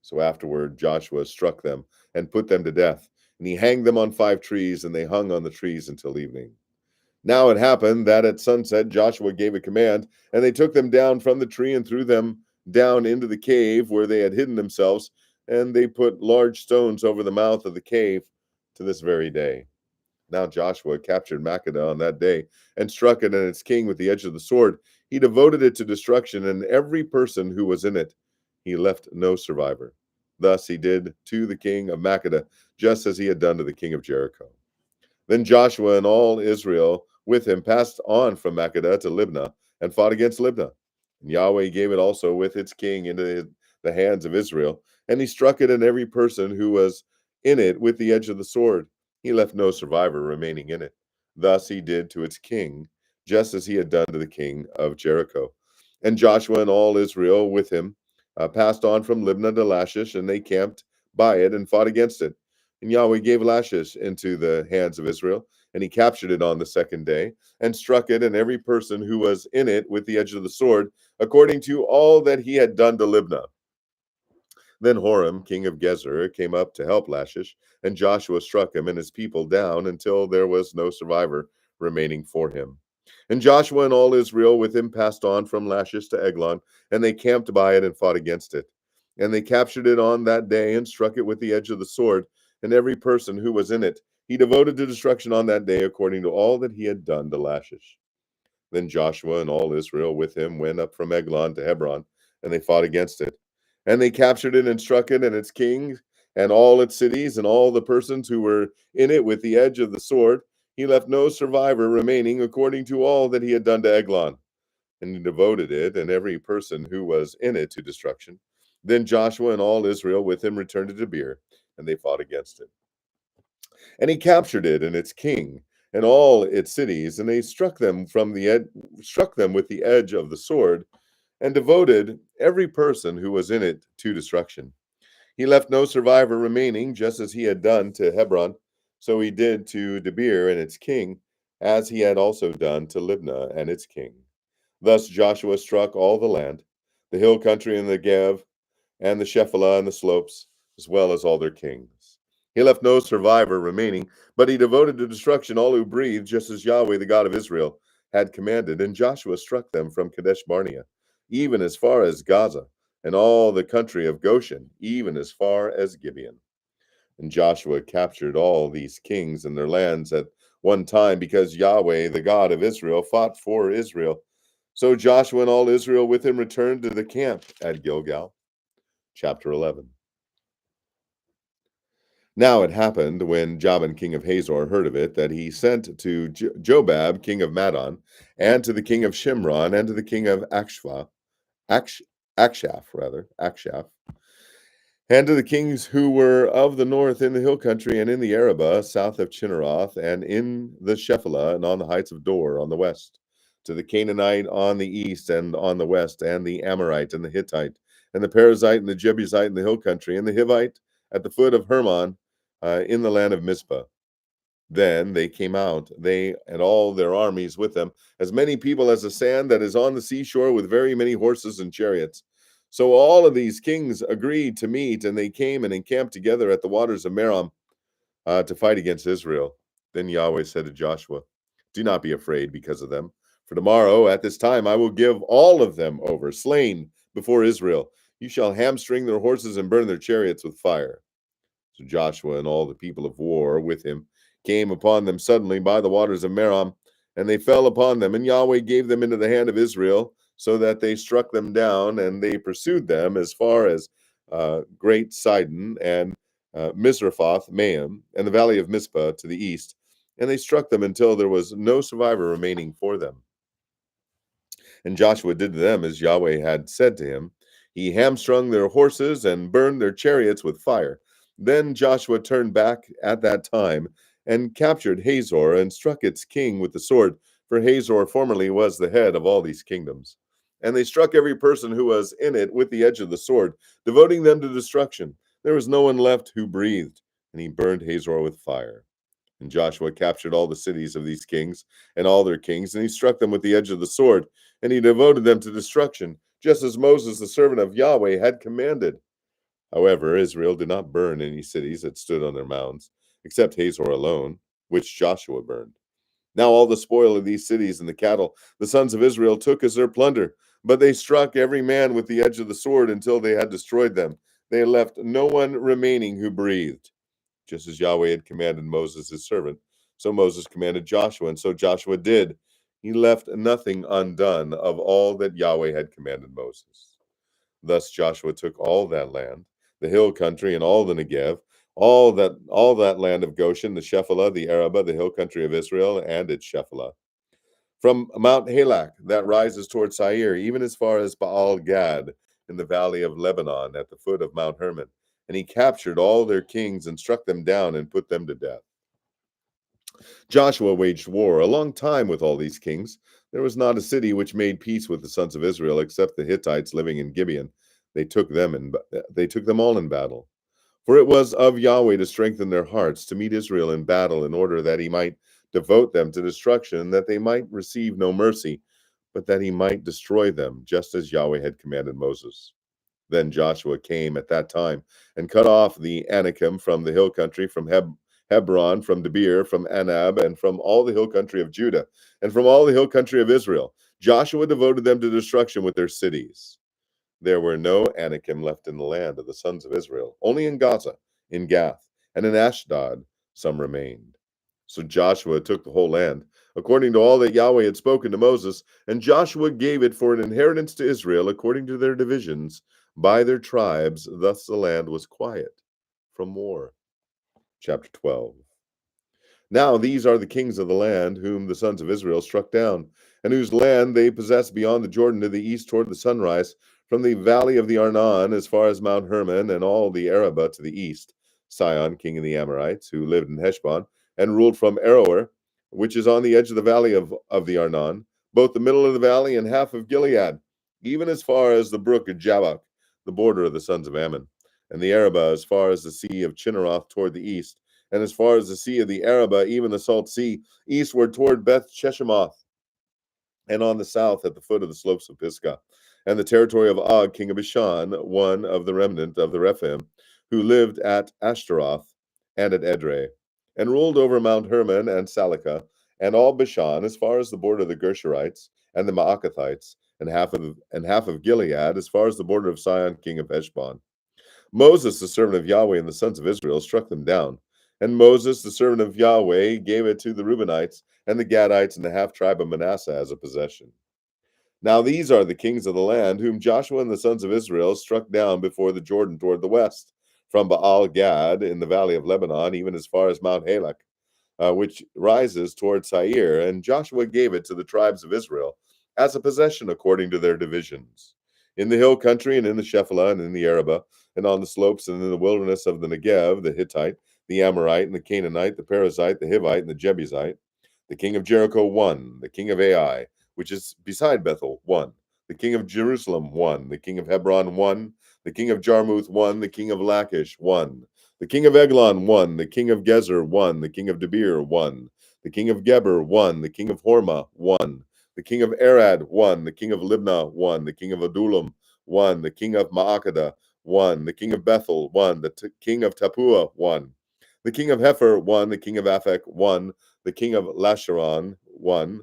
So afterward, Joshua struck them and put them to death. And he hanged them on 5 trees, and they hung on the trees until evening. Now it happened that at sunset Joshua gave a command, and they took them down from the tree and threw them down into the cave where they had hidden themselves, and they put large stones over the mouth of the cave to this very day. Now Joshua captured Makkedah on that day and struck it and its king with the edge of the sword. He devoted it to destruction, and every person who was in it. He left no survivor. Thus he did to the king of Makkedah, just as he had done to the king of Jericho. Then Joshua and all Israel with him passed on from Makkedah to Libnah and fought against Libnah. And Yahweh gave it also with its king into the hands of Israel, and he struck it and every person who was in it with the edge of the sword. He left no survivor remaining in it. Thus he did to its king, just as he had done to the king of Jericho. And Joshua and all Israel with him passed on from Libnah to Lachish, and they camped by it and fought against it. And Yahweh gave Lachish into the hands of Israel, and he captured it on the second day, and struck it and every person who was in it with the edge of the sword, according to all that he had done to Libnah. Then Horam, king of Gezer, came up to help Lachish, and Joshua struck him and his people down until there was no survivor remaining for him. And Joshua and all Israel with him passed on from Lachish to Eglon, and they camped by it and fought against it. And they captured it on that day and struck it with the edge of the sword, and every person who was in it. He devoted to destruction on that day according to all that he had done to Lachish. Then Joshua and all Israel with him went up from Eglon to Hebron, and they fought against it. And they captured it and struck it and its king and all its cities and all the persons who were in it with the edge of the sword. He left no survivor remaining according to all that he had done to Eglon. And he devoted it and every person who was in it to destruction. Then Joshua and all Israel with him returned to Debir, and they fought against it. And he captured it and its king and all its cities, and they struck them with the edge of the sword, and devoted every person who was in it to destruction. He left no survivor remaining, just as he had done to Hebron. So he did to Debir and its king, as he had also done to Libnah and its king. Thus Joshua struck all the land, the hill country and the Negev, and the Shephelah and the slopes, as well as all their kings. He left no survivor remaining, but he devoted to destruction all who breathed, just as Yahweh, the God of Israel, had commanded. And Joshua struck them from Kadesh Barnea, even as far as Gaza, and all the country of Goshen, even as far as Gibeon. And Joshua captured all these kings and their lands at one time, because Yahweh, the God of Israel, fought for Israel. So Joshua and all Israel with him returned to the camp at Gilgal. Chapter 11. Now it happened, when Jabin king of Hazor heard of it, that he sent to Jobab king of Madon, and to the king of Shimron, and to the king of Akshaph, and to the kings who were of the north in the hill country, and in the Arabah, south of Chinneroth, and in the Shephelah, and on the heights of Dor on the west, to the Canaanite on the east and on the west, and the Amorite and the Hittite, and the Perizzite and the Jebusite in the hill country, and the Hivite at the foot of Hermon, in the land of Mizpah. Then they came out, they and all their armies with them, as many people as the sand that is on the seashore, with very many horses and chariots. So all of these kings agreed to meet, and they came and encamped together at the waters of Merom to fight against Israel. Then Yahweh said to Joshua, "Do not be afraid because of them, for tomorrow at this time I will give all of them over, slain before Israel. You shall hamstring their horses and burn their chariots with fire." So Joshua and all the people of war with him came upon them suddenly by the waters of Merom, and they fell upon them, and Yahweh gave them into the hand of Israel, so that they struck them down, and they pursued them as far as Great Sidon and Misrephoth Maim, and the valley of Mizpah to the east, and they struck them until there was no survivor remaining for them. And Joshua did to them as Yahweh had said to him. He hamstrung their horses and burned their chariots with fire. Then Joshua turned back at that time and captured Hazor and struck its king with the sword, for Hazor formerly was the head of all these kingdoms. And they struck every person who was in it with the edge of the sword, devoting them to destruction. There was no one left who breathed, and he burned Hazor with fire. And Joshua captured all the cities of these kings and all their kings, and he struck them with the edge of the sword, and he devoted them to destruction, just as Moses, the servant of Yahweh, had commanded. However, Israel did not burn any cities that stood on their mounds, except Hazor alone, which Joshua burned. Now all the spoil of these cities and the cattle the sons of Israel took as their plunder, but they struck every man with the edge of the sword until they had destroyed them. They left no one remaining who breathed. Just as Yahweh had commanded Moses his servant, so Moses commanded Joshua, and so Joshua did. He left nothing undone of all that Yahweh had commanded Moses. Thus Joshua took all that land, the hill country, and all the Negev, all that land of Goshen, the Shephelah, the Arabah, the hill country of Israel, and its Shephelah. From Mount Halak that rises toward Seir, even as far as Baal Gad, in the valley of Lebanon, at the foot of Mount Hermon. And he captured all their kings and struck them down and put them to death. Joshua waged war a long time with all these kings. There was not a city which made peace with the sons of Israel except the Hittites living in Gibeon. They took them all in battle. For it was of Yahweh to strengthen their hearts to meet Israel in battle, in order that he might devote them to destruction, and that they might receive no mercy, but that he might destroy them, just as Yahweh had commanded Moses. Then Joshua came at that time and cut off the Anakim from the hill country, from Hebron, from Debir, from Anab, and from all the hill country of Judah, and from all the hill country of Israel. Joshua devoted them to destruction with their cities. There were no Anakim left in the land of the sons of Israel. Only in Gaza, in Gath, and in Ashdod some remained. So Joshua took the whole land, according to all that Yahweh had spoken to Moses, and Joshua gave it for an inheritance to Israel according to their divisions, by their tribes. Thus the land was quiet from war. Chapter 12. Now these are the kings of the land whom the sons of Israel struck down, and whose land they possessed beyond the Jordan to the east toward the sunrise, from the valley of the Arnon as far as Mount Hermon, and all the Arabah to the east. Sihon, king of the Amorites, who lived in Heshbon, and ruled from Aroer, which is on the edge of the valley of the Arnon, both the middle of the valley and half of Gilead, even as far as the brook of Jabbok, the border of the sons of Ammon, and the Arabah as far as the sea of Chinneroth toward the east, and as far as the sea of the Arabah, even the salt sea, eastward toward Beth Sheshemoth, and on the south at the foot of the slopes of Pisgah, and the territory of Og, king of Bashan, one of the remnant of the Rephaim, who lived at Ashtaroth and at Edrei, and ruled over Mount Hermon and Salakah, and all Bashan, as far as the border of the Gershurites and the Maacathites, and half of Gilead, as far as the border of Sihon, king of Heshbon. Moses, the servant of Yahweh, and the sons of Israel struck them down. And Moses, the servant of Yahweh, gave it to the Reubenites and the Gadites and the half tribe of Manasseh as a possession. Now these are the kings of the land whom Joshua and the sons of Israel struck down before the Jordan toward the west, from Baal Gad in the valley of Lebanon, even as far as Mount Halak, which rises toward Seir. And Joshua gave it to the tribes of Israel as a possession according to their divisions. In the hill country, and in the Shephelah, and in the Arabah, and on the slopes, and in the wilderness of the Negev, the Hittite, the Amorite, and the Canaanite, the Perizzite, the Hivite, and the Jebusite. The king of Jericho won. The king of Ai, which is beside Bethel, won. The king of Jerusalem won. The king of Hebron won. The king of Jarmuth won. The king of Lachish won. The king of Eglon won. The king of Gezer won. The king of Debir won. The king of Geber won. The king of Hormah won. The king of Arad won. The king of Libnah won. The king of Adullam won. The king of Maacada won. The king of Bethel won. The king of Tapua won. The king of Hepher won. The king of Aphek won. The king of Lasharon won.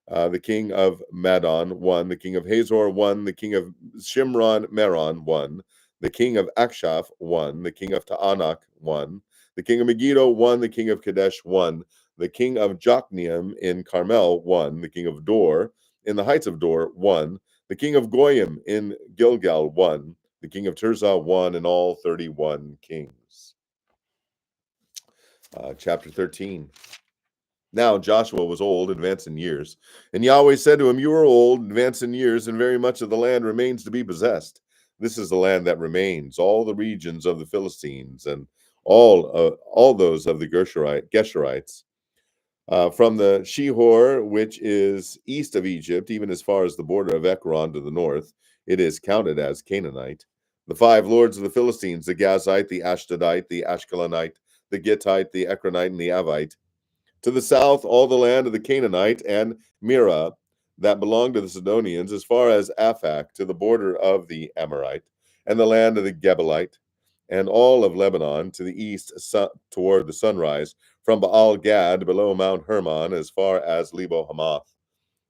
The king of Madon won. The king of Hazor won. The king of Shimron Meron won. The king of Akshaph won. The king of Taanach won. The king of Megiddo won. The king of Kadesh won. The king of Jokneam in Carmel won. The king of Dor in the heights of Dor won. The king of Goyim in Gilgal won. The king of Tirzah won, and all 31 kings. Chapter 13. Now Joshua was old, advanced in years, and Yahweh said to him, "You are old, advanced in years, and very much of the land remains to be possessed. This is the land that remains, all the regions of the Philistines, and all those of the Geshurites, from the Shihor, which is east of Egypt, even as far as the border of Ekron to the north. It is counted as Canaanite. The five lords of the Philistines, the Gazite, the Ashdodite, the Ashkelonite, the Gittite, the Ekronite, and the Avite. To the south, all the land of the Canaanite and Mira that belonged to the Sidonians, as far as Aphak, to the border of the Amorite, and the land of the Gebelite, and all of Lebanon to the east toward the sunrise, from Baal Gad below Mount Hermon, as far as Lebo Hamath.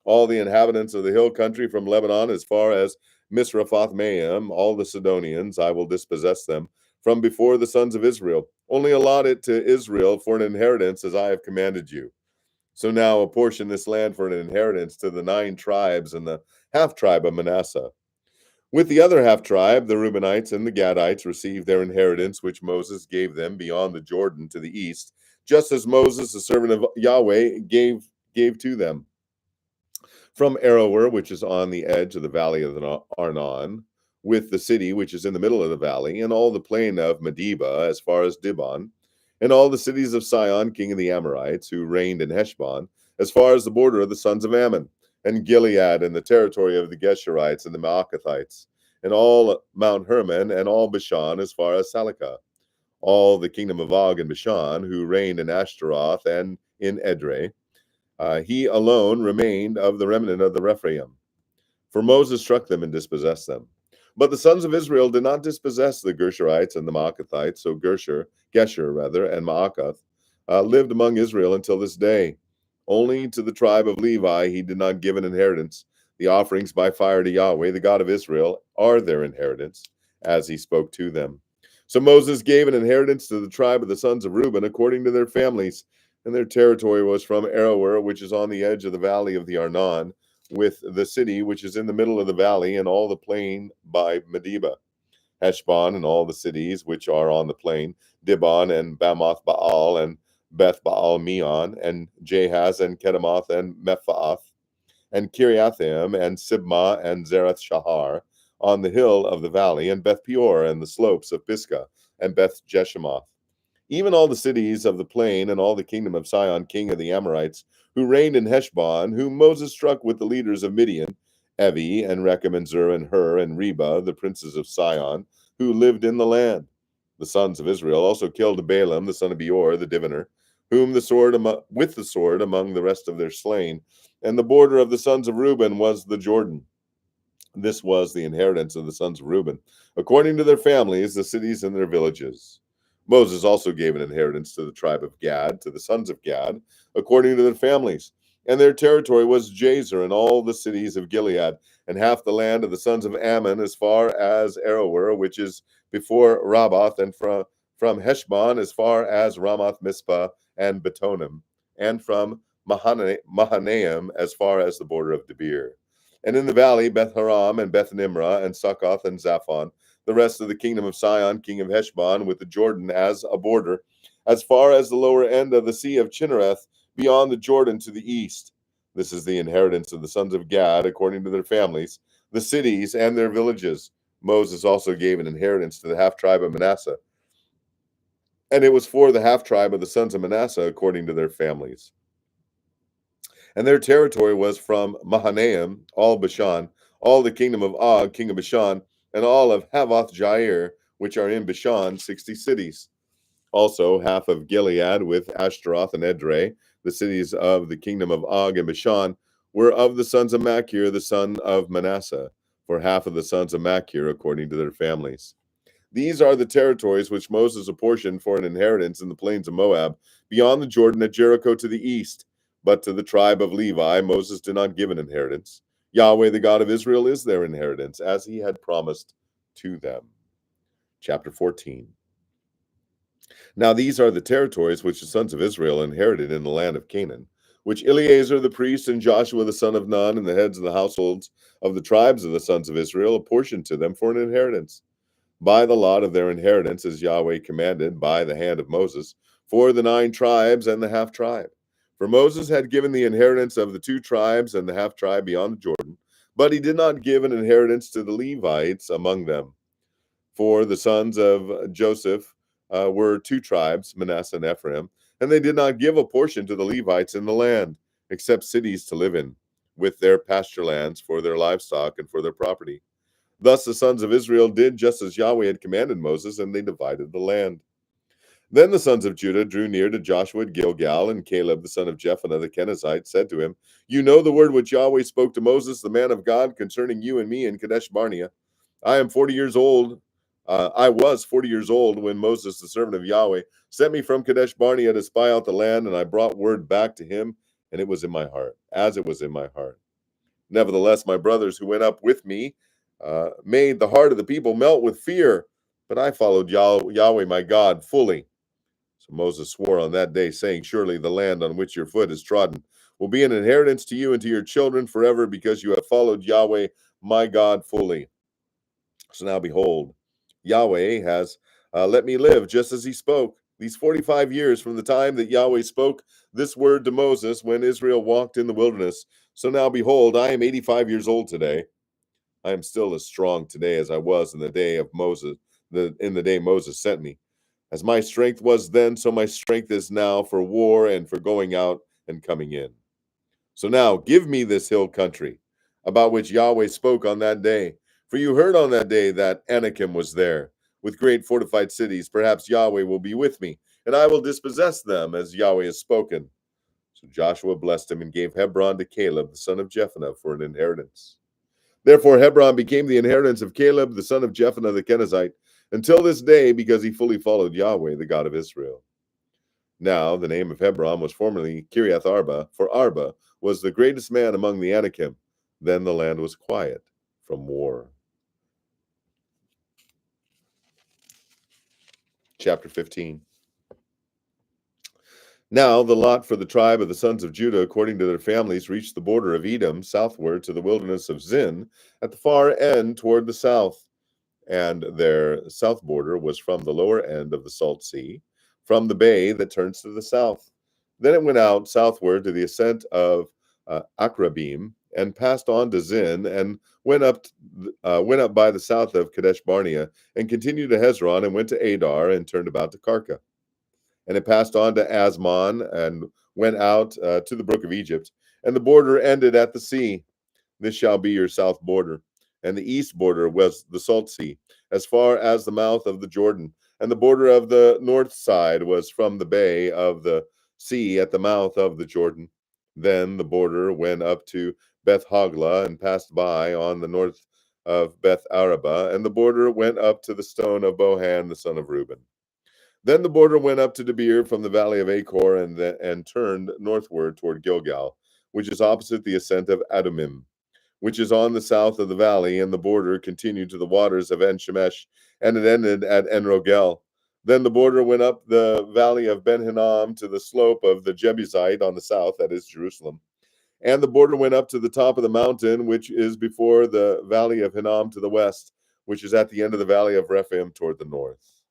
All the inhabitants of the hill country from Lebanon as far as Misrephoth Maim, all the Sidonians, I will dispossess them from before the sons of Israel. Only allot it to Israel for an inheritance as I have commanded you. So now apportion this land for an inheritance to the 9 tribes and the half tribe of Manasseh. With the other half tribe, the Reubenites and the Gadites received their inheritance, which Moses gave them beyond the Jordan to the east, just as Moses, the servant of Yahweh, gave to them. From Aroer, which is on the edge of the valley of the Arnon, with the city which is in the middle of the valley, and all the plain of Medeba as far as Dibon, and all the cities of Sihon, king of the Amorites, who reigned in Heshbon, as far as the border of the sons of Ammon, and Gilead, and the territory of the Geshurites and the Maacathites, and all Mount Hermon, and all Bashan, as far as Salakah, all the kingdom of Og and Bashan, who reigned in Ashtaroth and in Edrei. He alone remained of the remnant of the Rephaim, for Moses struck them and dispossessed them. But the sons of Israel did not dispossess the Gershurites and the Maacathites, so Gesher, and Maacath lived among Israel until this day. Only to the tribe of Levi he did not give an inheritance. The offerings by fire to Yahweh, the God of Israel, are their inheritance, as he spoke to them. So Moses gave an inheritance to the tribe of the sons of Reuben according to their families, and their territory was from Aroer, which is on the edge of the valley of the Arnon, with the city which is in the middle of the valley, and all the plain by Medeba, Heshbon, and all the cities which are on the plain, Dibon, and Bamoth Baal, and Beth Baal Meon, and Jahaz, and Kedemoth, and Mephaath, and Kiriathaim, and Sibmah, and Zerath Shahar, on the hill of the valley, and Beth Peor, and the slopes of Pisgah, and Beth Jeshemoth. Even all the cities of the plain and all the kingdom of Sihon, king of the Amorites, who reigned in Heshbon, whom Moses struck with the leaders of Midian, Evi, and Rechem, and Zur, and Hur, and Reba, the princes of Sihon, who lived in the land. The sons of Israel also killed Balaam, the son of Beor, the diviner, whom with the sword among the rest of their slain. And the border of the sons of Reuben was the Jordan. This was the inheritance of the sons of Reuben, according to their families, the cities and their villages. Moses also gave an inheritance to the tribe of Gad, to the sons of Gad, according to their families. And their territory was Jazer, and all the cities of Gilead, and half the land of the sons of Ammon, as far as Aroer, which is before Rabbath, and from Heshbon, as far as Ramath Mizpah and Betonim, and from Mahanaim, as far as the border of Debir. And in the valley, Beth Haram, and Beth Nimrah, and Succoth, and Zaphon, the rest of the kingdom of Sihon, king of Heshbon, with the Jordan as a border, as far as the lower end of the sea of Chinnereth, beyond the Jordan to the east. This is the inheritance of the sons of Gad, according to their families, the cities and their villages. Moses also gave an inheritance to the half tribe of Manasseh, and it was for the half tribe of the sons of Manasseh, according to their families. And their territory was from Mahanaim, all Bashan, all the kingdom of Og, king of Bashan, and all of Havoth Jair, which are in Bashan, 60 cities. Also half of Gilead with Ashtaroth and Edrei, the cities of the kingdom of Og and Bashan, were of the sons of Machir, the son of Manasseh, for half of the sons of Machir according to their families. These are the territories which Moses apportioned for an inheritance in the plains of Moab, beyond the Jordan at Jericho to the east. But to the tribe of Levi, Moses did not give an inheritance. Yahweh, the God of Israel, is their inheritance, as he had promised to them. Chapter 14. Now these are the territories which the sons of Israel inherited in the land of Canaan, which Eleazar the priest and Joshua the son of Nun and the heads of the households of the tribes of the sons of Israel apportioned to them for an inheritance, by the lot of their inheritance, as Yahweh commanded by the hand of Moses, for the 9 tribes and the half tribe. For Moses had given the inheritance of the 2 tribes and the half tribe beyond the Jordan, but he did not give an inheritance to the Levites among them. For the sons of Joseph were 2 tribes, Manasseh and Ephraim, and they did not give a portion to the Levites in the land, except cities to live in, with their pasture lands for their livestock and for their property. Thus the sons of Israel did just as Yahweh had commanded Moses, and they divided the land. Then the sons of Judah drew near to Joshua at Gilgal, and Caleb, the son of Jephunneh the Kenizzite, said to him, You know the word which Yahweh spoke to Moses, the man of God, concerning you and me in Kadesh Barnea. I am 40 years old. I was 40 years old when Moses, the servant of Yahweh, sent me from Kadesh Barnea to spy out the land, and I brought word back to him, and it was in my heart, as it was in my heart. Nevertheless, my brothers who went up with me made the heart of the people melt with fear, but I followed Yahweh my God fully. So Moses swore on that day, saying, Surely the land on which your foot is trodden will be an inheritance to you and to your children forever, because you have followed Yahweh my God fully. So now behold, Yahweh has let me live just as he spoke. These 45 years from the time that Yahweh spoke this word to Moses when Israel walked in the wilderness. So now behold, I am 85 years old today. I am still as strong today as I was in the day of Moses, in the day Moses sent me. As my strength was then, so my strength is now for war and for going out and coming in. So now give me this hill country, about which Yahweh spoke on that day. For you heard on that day that Anakim was there, with great fortified cities. Perhaps Yahweh will be with me, and I will dispossess them, as Yahweh has spoken. So Joshua blessed him and gave Hebron to Caleb, the son of Jephunneh, for an inheritance. Therefore Hebron became the inheritance of Caleb, the son of Jephunneh the Kenizzite, until this day, because he fully followed Yahweh, the God of Israel. Now the name of Hebron was formerly Kiriath Arba, for Arba was the greatest man among the Anakim. Then the land was quiet from war. Chapter 15. Now the lot for the tribe of the sons of Judah, according to their families, reached the border of Edom, southward to the wilderness of Zin, at the far end toward the south. And their south border was from the lower end of the Salt Sea, from the bay that turns to the south. Then it went out southward to the ascent of Akrabim, and passed on to Zin, and went up by the south of Kadesh Barnea, and continued to Hezron, and went to Adar, and turned about to Karka. And it passed on to Asmon, and went out to the brook of Egypt, and the border ended at the sea. This shall be your south border. And the east border was the Salt Sea, as far as the mouth of the Jordan. And the border of the north side was from the bay of the sea at the mouth of the Jordan. Then the border went up to Beth Hoglah, and passed by on the north of Beth Araba. And the border went up to the stone of Bohan, the son of Reuben. Then the border went up to Debir from the valley of Achor, and turned northward toward Gilgal, which is opposite the ascent of Adumim, which is on the south of the valley, and the border continued to the waters of En-Shemesh, and it ended at En-Rogel. Then the border went up the valley of Ben-Hinnom to the slope of the Jebusite on the south, that is Jerusalem. And the border went up to the top of the mountain, which is before the valley of Hinnom to the west, which is at the end of the valley of Rephaim toward the north.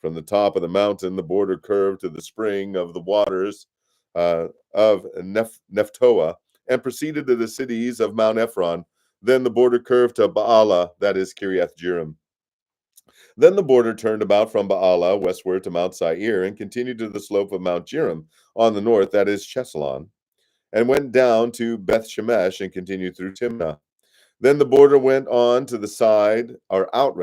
From the top of the mountain, the border curved to the spring of the waters of Nephtoah, and proceeded to the cities of Mount Ephron. Then the border curved to Baalah, that is Kiriath Jearim. Then the border turned about from Baalah westward to Mount Seir, and continued to the slope of Mount Jearim on the north, that is Chesalon, and went down to Beth Shemesh, and continued through Timnah. Then the border went on to the side, or out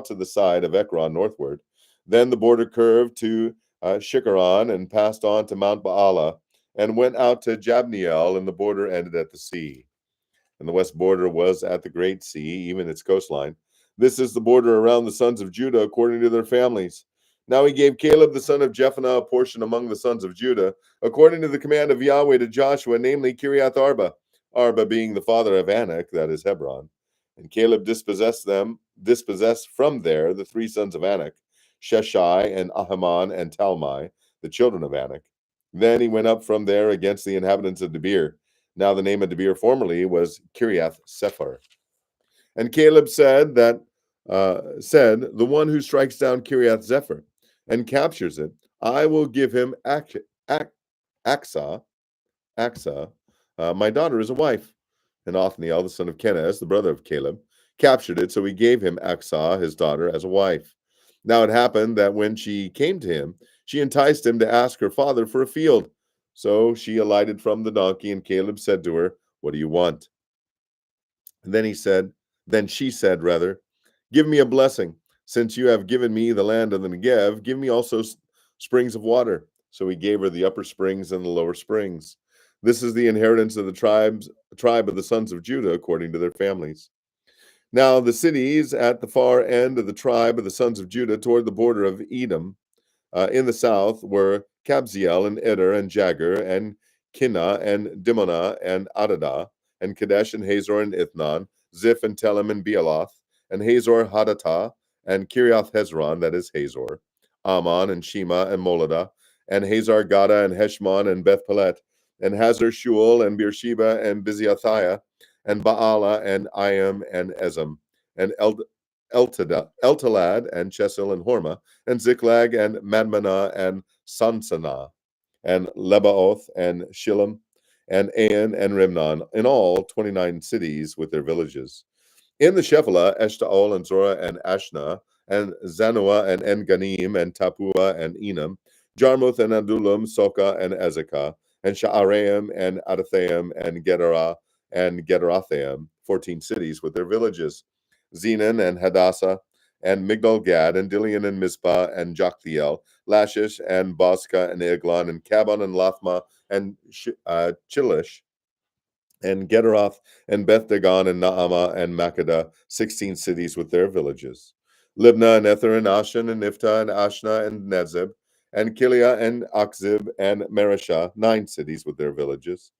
to the side of Ekron northward. Then the border curved to Shikharon, and passed on to Mount Baalah, and went out to Jabneel, and the border ended at the sea. And the west border was at the great sea, even its coastline. This is the border around the sons of Judah according to their families. Now he gave Caleb the son of Jephunneh a portion among the sons of Judah, according to the command of Yahweh to Joshua, namely Kiriath Arba, Arba being the father of Anak, that is Hebron. And Caleb dispossessed from there the 3 sons of Anak, Sheshai and Ahiman and Talmai, the children of Anak. Then he went up from there against the inhabitants of Debir. Now the name of Debir formerly was Kiriath Sephar. And Caleb said, the one who strikes down Kiriath Sephar and captures it, I will give him Aksah, Achsah, my daughter is a wife. And Othniel, the son of Kenaz, the brother of Caleb, captured it, so he gave him Achsah, his daughter, as a wife. Now it happened that when she came to him, she enticed him to ask her father for a field. So she alighted from the donkey, and Caleb said to her, "What do you want?" And then she said, rather, "Give me a blessing. Since you have given me the land of the Negev, give me also springs of water." So he gave her the upper springs and the lower springs. This is the inheritance of the tribe of the sons of Judah according to their families. Now the cities at the far end of the tribe of the sons of Judah toward the border of Edom in the south were Kabzeel and Eder and Jagur and Kinnah and Dimonah and Adadah and Kadesh and Hazor and Ithnan, Ziph and Telem and Bealoth and Hazor Hadattah and Kiriath Hezron, that is Hazor, Ammon and Shema and Moladah and Hazar Gada and Heshmon and Beth Pelet and Hazar Shual and Beersheba and Biziathiah and Baala and Iam and Ezem and Eltalad and Chesil and Hormah and Ziklag and Madmanah and Sansannah and Lebaoth and Shillam and Ain and Rimnon, in all 29 cities with their villages. In the Shephelah, Eshtaol and Zorah and Ashna and Zanoah and En-Ganim and Tapua and Enam, Jarmuth and Adullam, Soka and Ezekah, and Sha'araim and Adathaim and Gederah and Gederathaim, 14 cities with their villages. Zenan and Hadassah and Migdal Gad and Dilian and Mizpah and Joktheel, Lashish and Bozkah and Eglon and Kabon and Lathma and Chilish and Gederoth and Beth Dagon and Naamah and Makkedah, 16 cities with their villages. Libnah and Ether and Ashan and Niphta and Ashna and Nezib and Kilia and Akzib and Mareshah, 9 cities with their villages.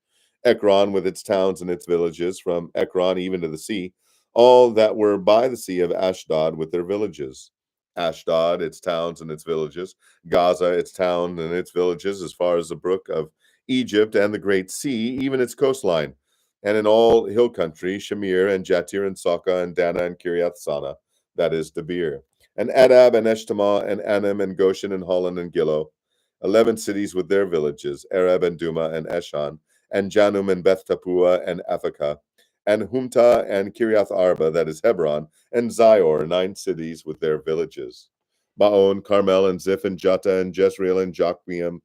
Ekron with its towns and its villages, from Ekron even to the sea, all that were by the sea of Ashdod with their villages. Ashdod, its towns and its villages. Gaza, its town and its villages, as far as the brook of Egypt and the great sea, even its coastline. And in all hill country, Shamir and Jatir and Sokah and Dana and Kiriath Sana, that is Debir. And Adab and Eshtemoh and Anim and Goshen and Holland and Gilo, 11 cities with their villages, Arab and Duma and Eshan, and Janum and Beth Tapua and Aphekah, and Humta and Kiriath Arba, that is Hebron, and Zior, 9 cities with their villages. Baon, Carmel, and Ziph, and Jutta, and Jezreel, and Jokdeam,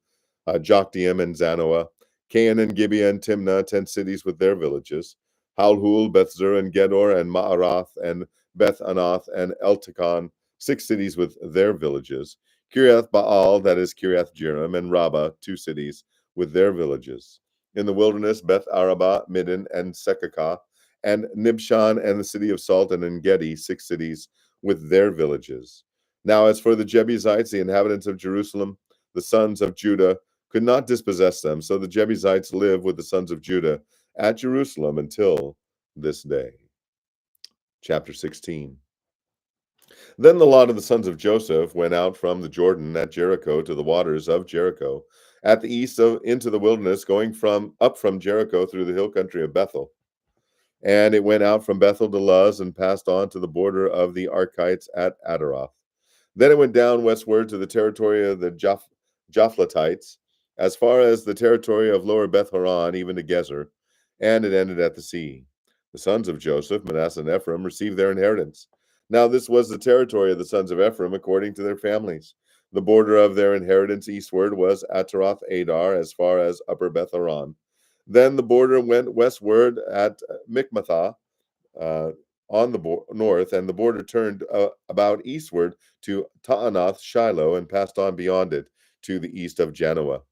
and Zanoah, Cain and Gibeah and Timnah, 10 cities with their villages. Halhul, Bethzer, and Gedor, and Ma'arath, and Beth Anath, and Eltekon, 6 cities with their villages. Kiriath Baal, that is Kiriath Jearim, and Rabbah, 2 cities with their villages. In the wilderness, Beth Arabah, Midden, and Sekakah, and Nibshan, and the city of Salt, and En-Gedi, 6 cities with their villages. Now, as for the Jebusites, the inhabitants of Jerusalem, the sons of Judah could not dispossess them, so the Jebusites live with the sons of Judah at Jerusalem until this day. Chapter 16. Then the lot of the sons of Joseph went out from the Jordan at Jericho to the waters of Jericho, at the east into the wilderness, going up from Jericho through the hill country of Bethel. And it went out from Bethel to Luz and passed on to the border of the Archites at Adaroth. Then it went down westward to the territory of the Japhletites, as far as the territory of lower Beth Horon, even to Gezer, and it ended at the sea. The sons of Joseph, Manasseh and Ephraim, received their inheritance. Now this was the territory of the sons of Ephraim according to their families. The border of their inheritance eastward was Ataroth Adar, as far as upper Beth Horon. Then the border went westward at Mikmathah, on the north, and the border turned about eastward to Taanath Shiloh and passed on beyond it to the east of Janoah.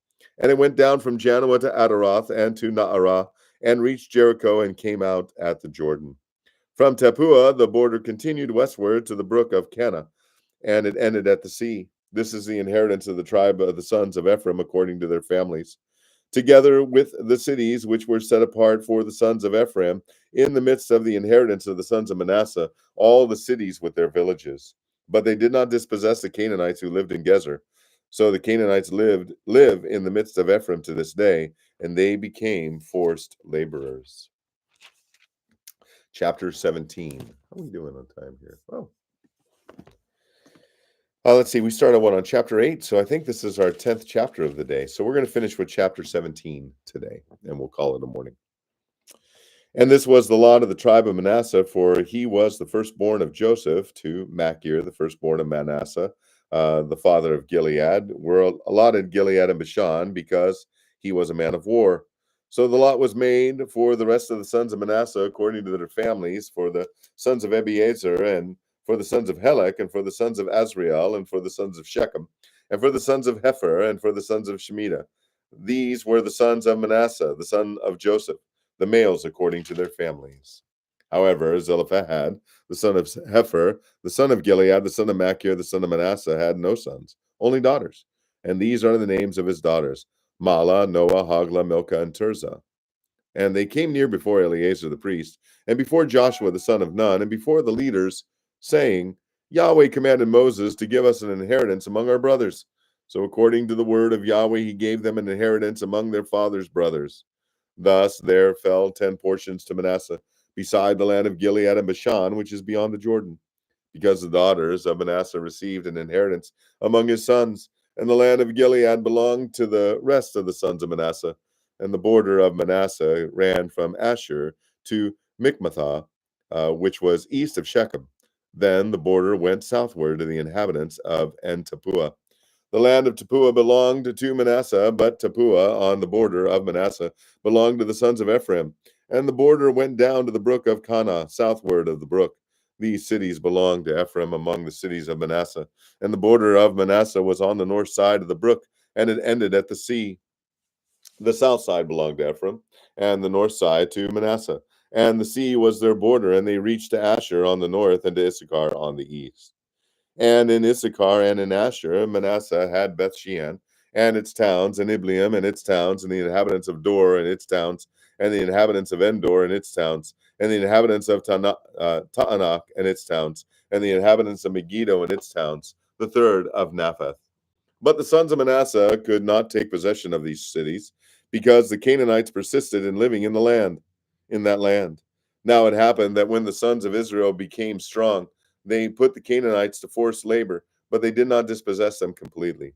And it went down from Janoah to Adaroth and to Naarah and reached Jericho and came out at the Jordan. From Tapua, the border continued westward to the brook of Cana, and it ended at the sea. This is the inheritance of the tribe of the sons of Ephraim according to their families, together with the cities which were set apart for the sons of Ephraim, in the midst of the inheritance of the sons of Manasseh, all the cities with their villages. But they did not dispossess the Canaanites who lived in Gezer. So the Canaanites live in the midst of Ephraim to this day, and they became forced laborers. Chapter 17. How are we doing on time here? Oh. Let's see, we started on chapter 8, so I think this is our 10th chapter of the day. So we're going to finish with chapter 17 today, and we'll call it a morning. And this was the lot of the tribe of Manasseh, for he was the firstborn of Joseph to Machir, the firstborn of Manasseh, the father of Gilead, were allotted Gilead and Bashan because he was a man of war. So the lot was made for the rest of the sons of Manasseh according to their families, for the sons of Ebiezer, and for the sons of Helek, and for the sons of Azriel, and for the sons of Shechem, and for the sons of Hefer, and for the sons of Shemitah. These were the sons of Manasseh, the son of Joseph, the males according to their families. However, Zelophehad, the son of Hefer, the son of Gilead, the son of Machir, the son of Manasseh, had no sons, only daughters. And these are the names of his daughters: Mala, Noah, Hagla, Milcah, and Tirzah. And they came near before Eleazar the priest, and before Joshua the son of Nun, and before the leaders, saying, Yahweh commanded Moses to give us an inheritance among our brothers. So according to the word of Yahweh, he gave them an inheritance among their father's brothers. Thus there fell 10 portions to Manasseh, beside the land of Gilead and Bashan, which is beyond the Jordan, because the daughters of Manasseh received an inheritance among his sons, and the land of Gilead belonged to the rest of the sons of Manasseh. And the border of Manasseh ran from Asher to Michmathah, which was east of Shechem. Then the border went southward to the inhabitants of En Tappuah. The land of Tappuah belonged to Manasseh, but Tappuah on the border of Manasseh belonged to the sons of Ephraim. And the border went down to the brook of Kanah, southward of the brook. These cities belonged to Ephraim among the cities of Manasseh. And the border of Manasseh was on the north side of the brook, and it ended at the sea. The south side belonged to Ephraim, and the north side to Manasseh. And the sea was their border, and they reached to Asher on the north and to Issachar on the east. And in Issachar and in Asher, Manasseh had Bethshean and its towns, and Ibleam and its towns, and the inhabitants of Dor and its towns, and the inhabitants of Endor and its towns, and the inhabitants of Taanach and its towns, and the inhabitants of Megiddo and its towns, the third of Naphath. But the sons of Manasseh could not take possession of these cities, because the Canaanites persisted in living in that land. Now it happened that when the sons of Israel became strong, they put the Canaanites to forced labor, but they did not dispossess them completely.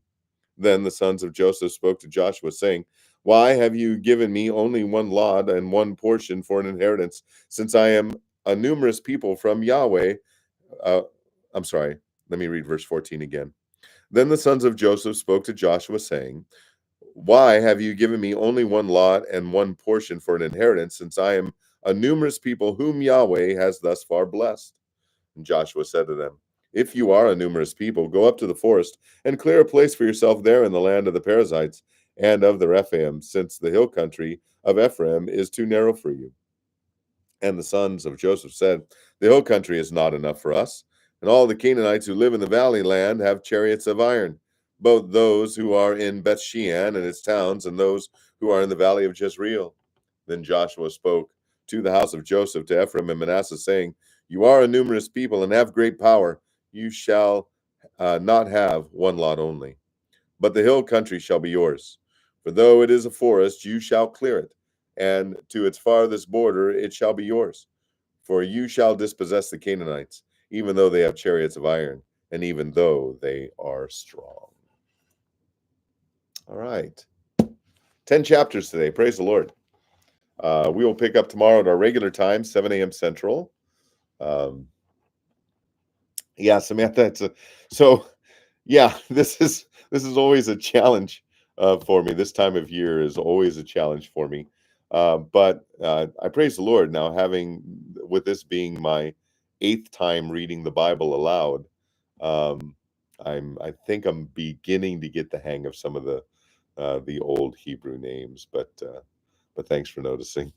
Then the sons of Joseph spoke to Joshua, saying, Why have you given me only one lot and one portion for an inheritance, since I am a numerous people from Yahweh? I'm sorry, let me read verse 14 again. Then the sons of Joseph spoke to Joshua, saying, Why have you given me only one lot and one portion for an inheritance, since I am a numerous people whom Yahweh has thus far blessed? And Joshua said to them, If you are a numerous people, go up to the forest and clear a place for yourself there in the land of the Perizzites and of the Rephaim, since the hill country of Ephraim is too narrow for you. And the sons of Joseph said, The hill country is not enough for us, and all the Canaanites who live in the valley land have chariots of iron, both those who are in Bethshean and its towns, and those who are in the valley of Jezreel. Then Joshua spoke to the house of Joseph, to Ephraim and Manasseh, saying, You are a numerous people and have great power. You shall not have one lot only, but the hill country shall be yours. For though it is a forest, you shall clear it, and to its farthest border it shall be yours. For you shall dispossess the Canaanites, even though they have chariots of iron, and even though they are strong. All right. 10 chapters today. Praise the Lord. We will pick up tomorrow at our regular time, 7 a.m. Central. Yeah, Samantha, this is always a challenge for me. This time of year is always a challenge for me. But I praise the Lord now, with this being my 8th time reading the Bible aloud. I think I'm beginning to get the hang of some of the old Hebrew names, but thanks for noticing.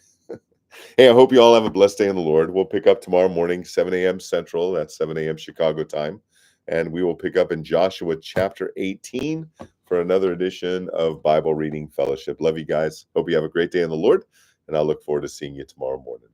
Hey, I hope you all have a blessed day in the Lord. We'll pick up tomorrow morning, 7 a.m. Central. That's 7 a.m. Chicago time. And we will pick up in Joshua chapter 18 for another edition of Bible Reading Fellowship. Love you guys. Hope you have a great day in the Lord. And I'll look forward to seeing you tomorrow morning.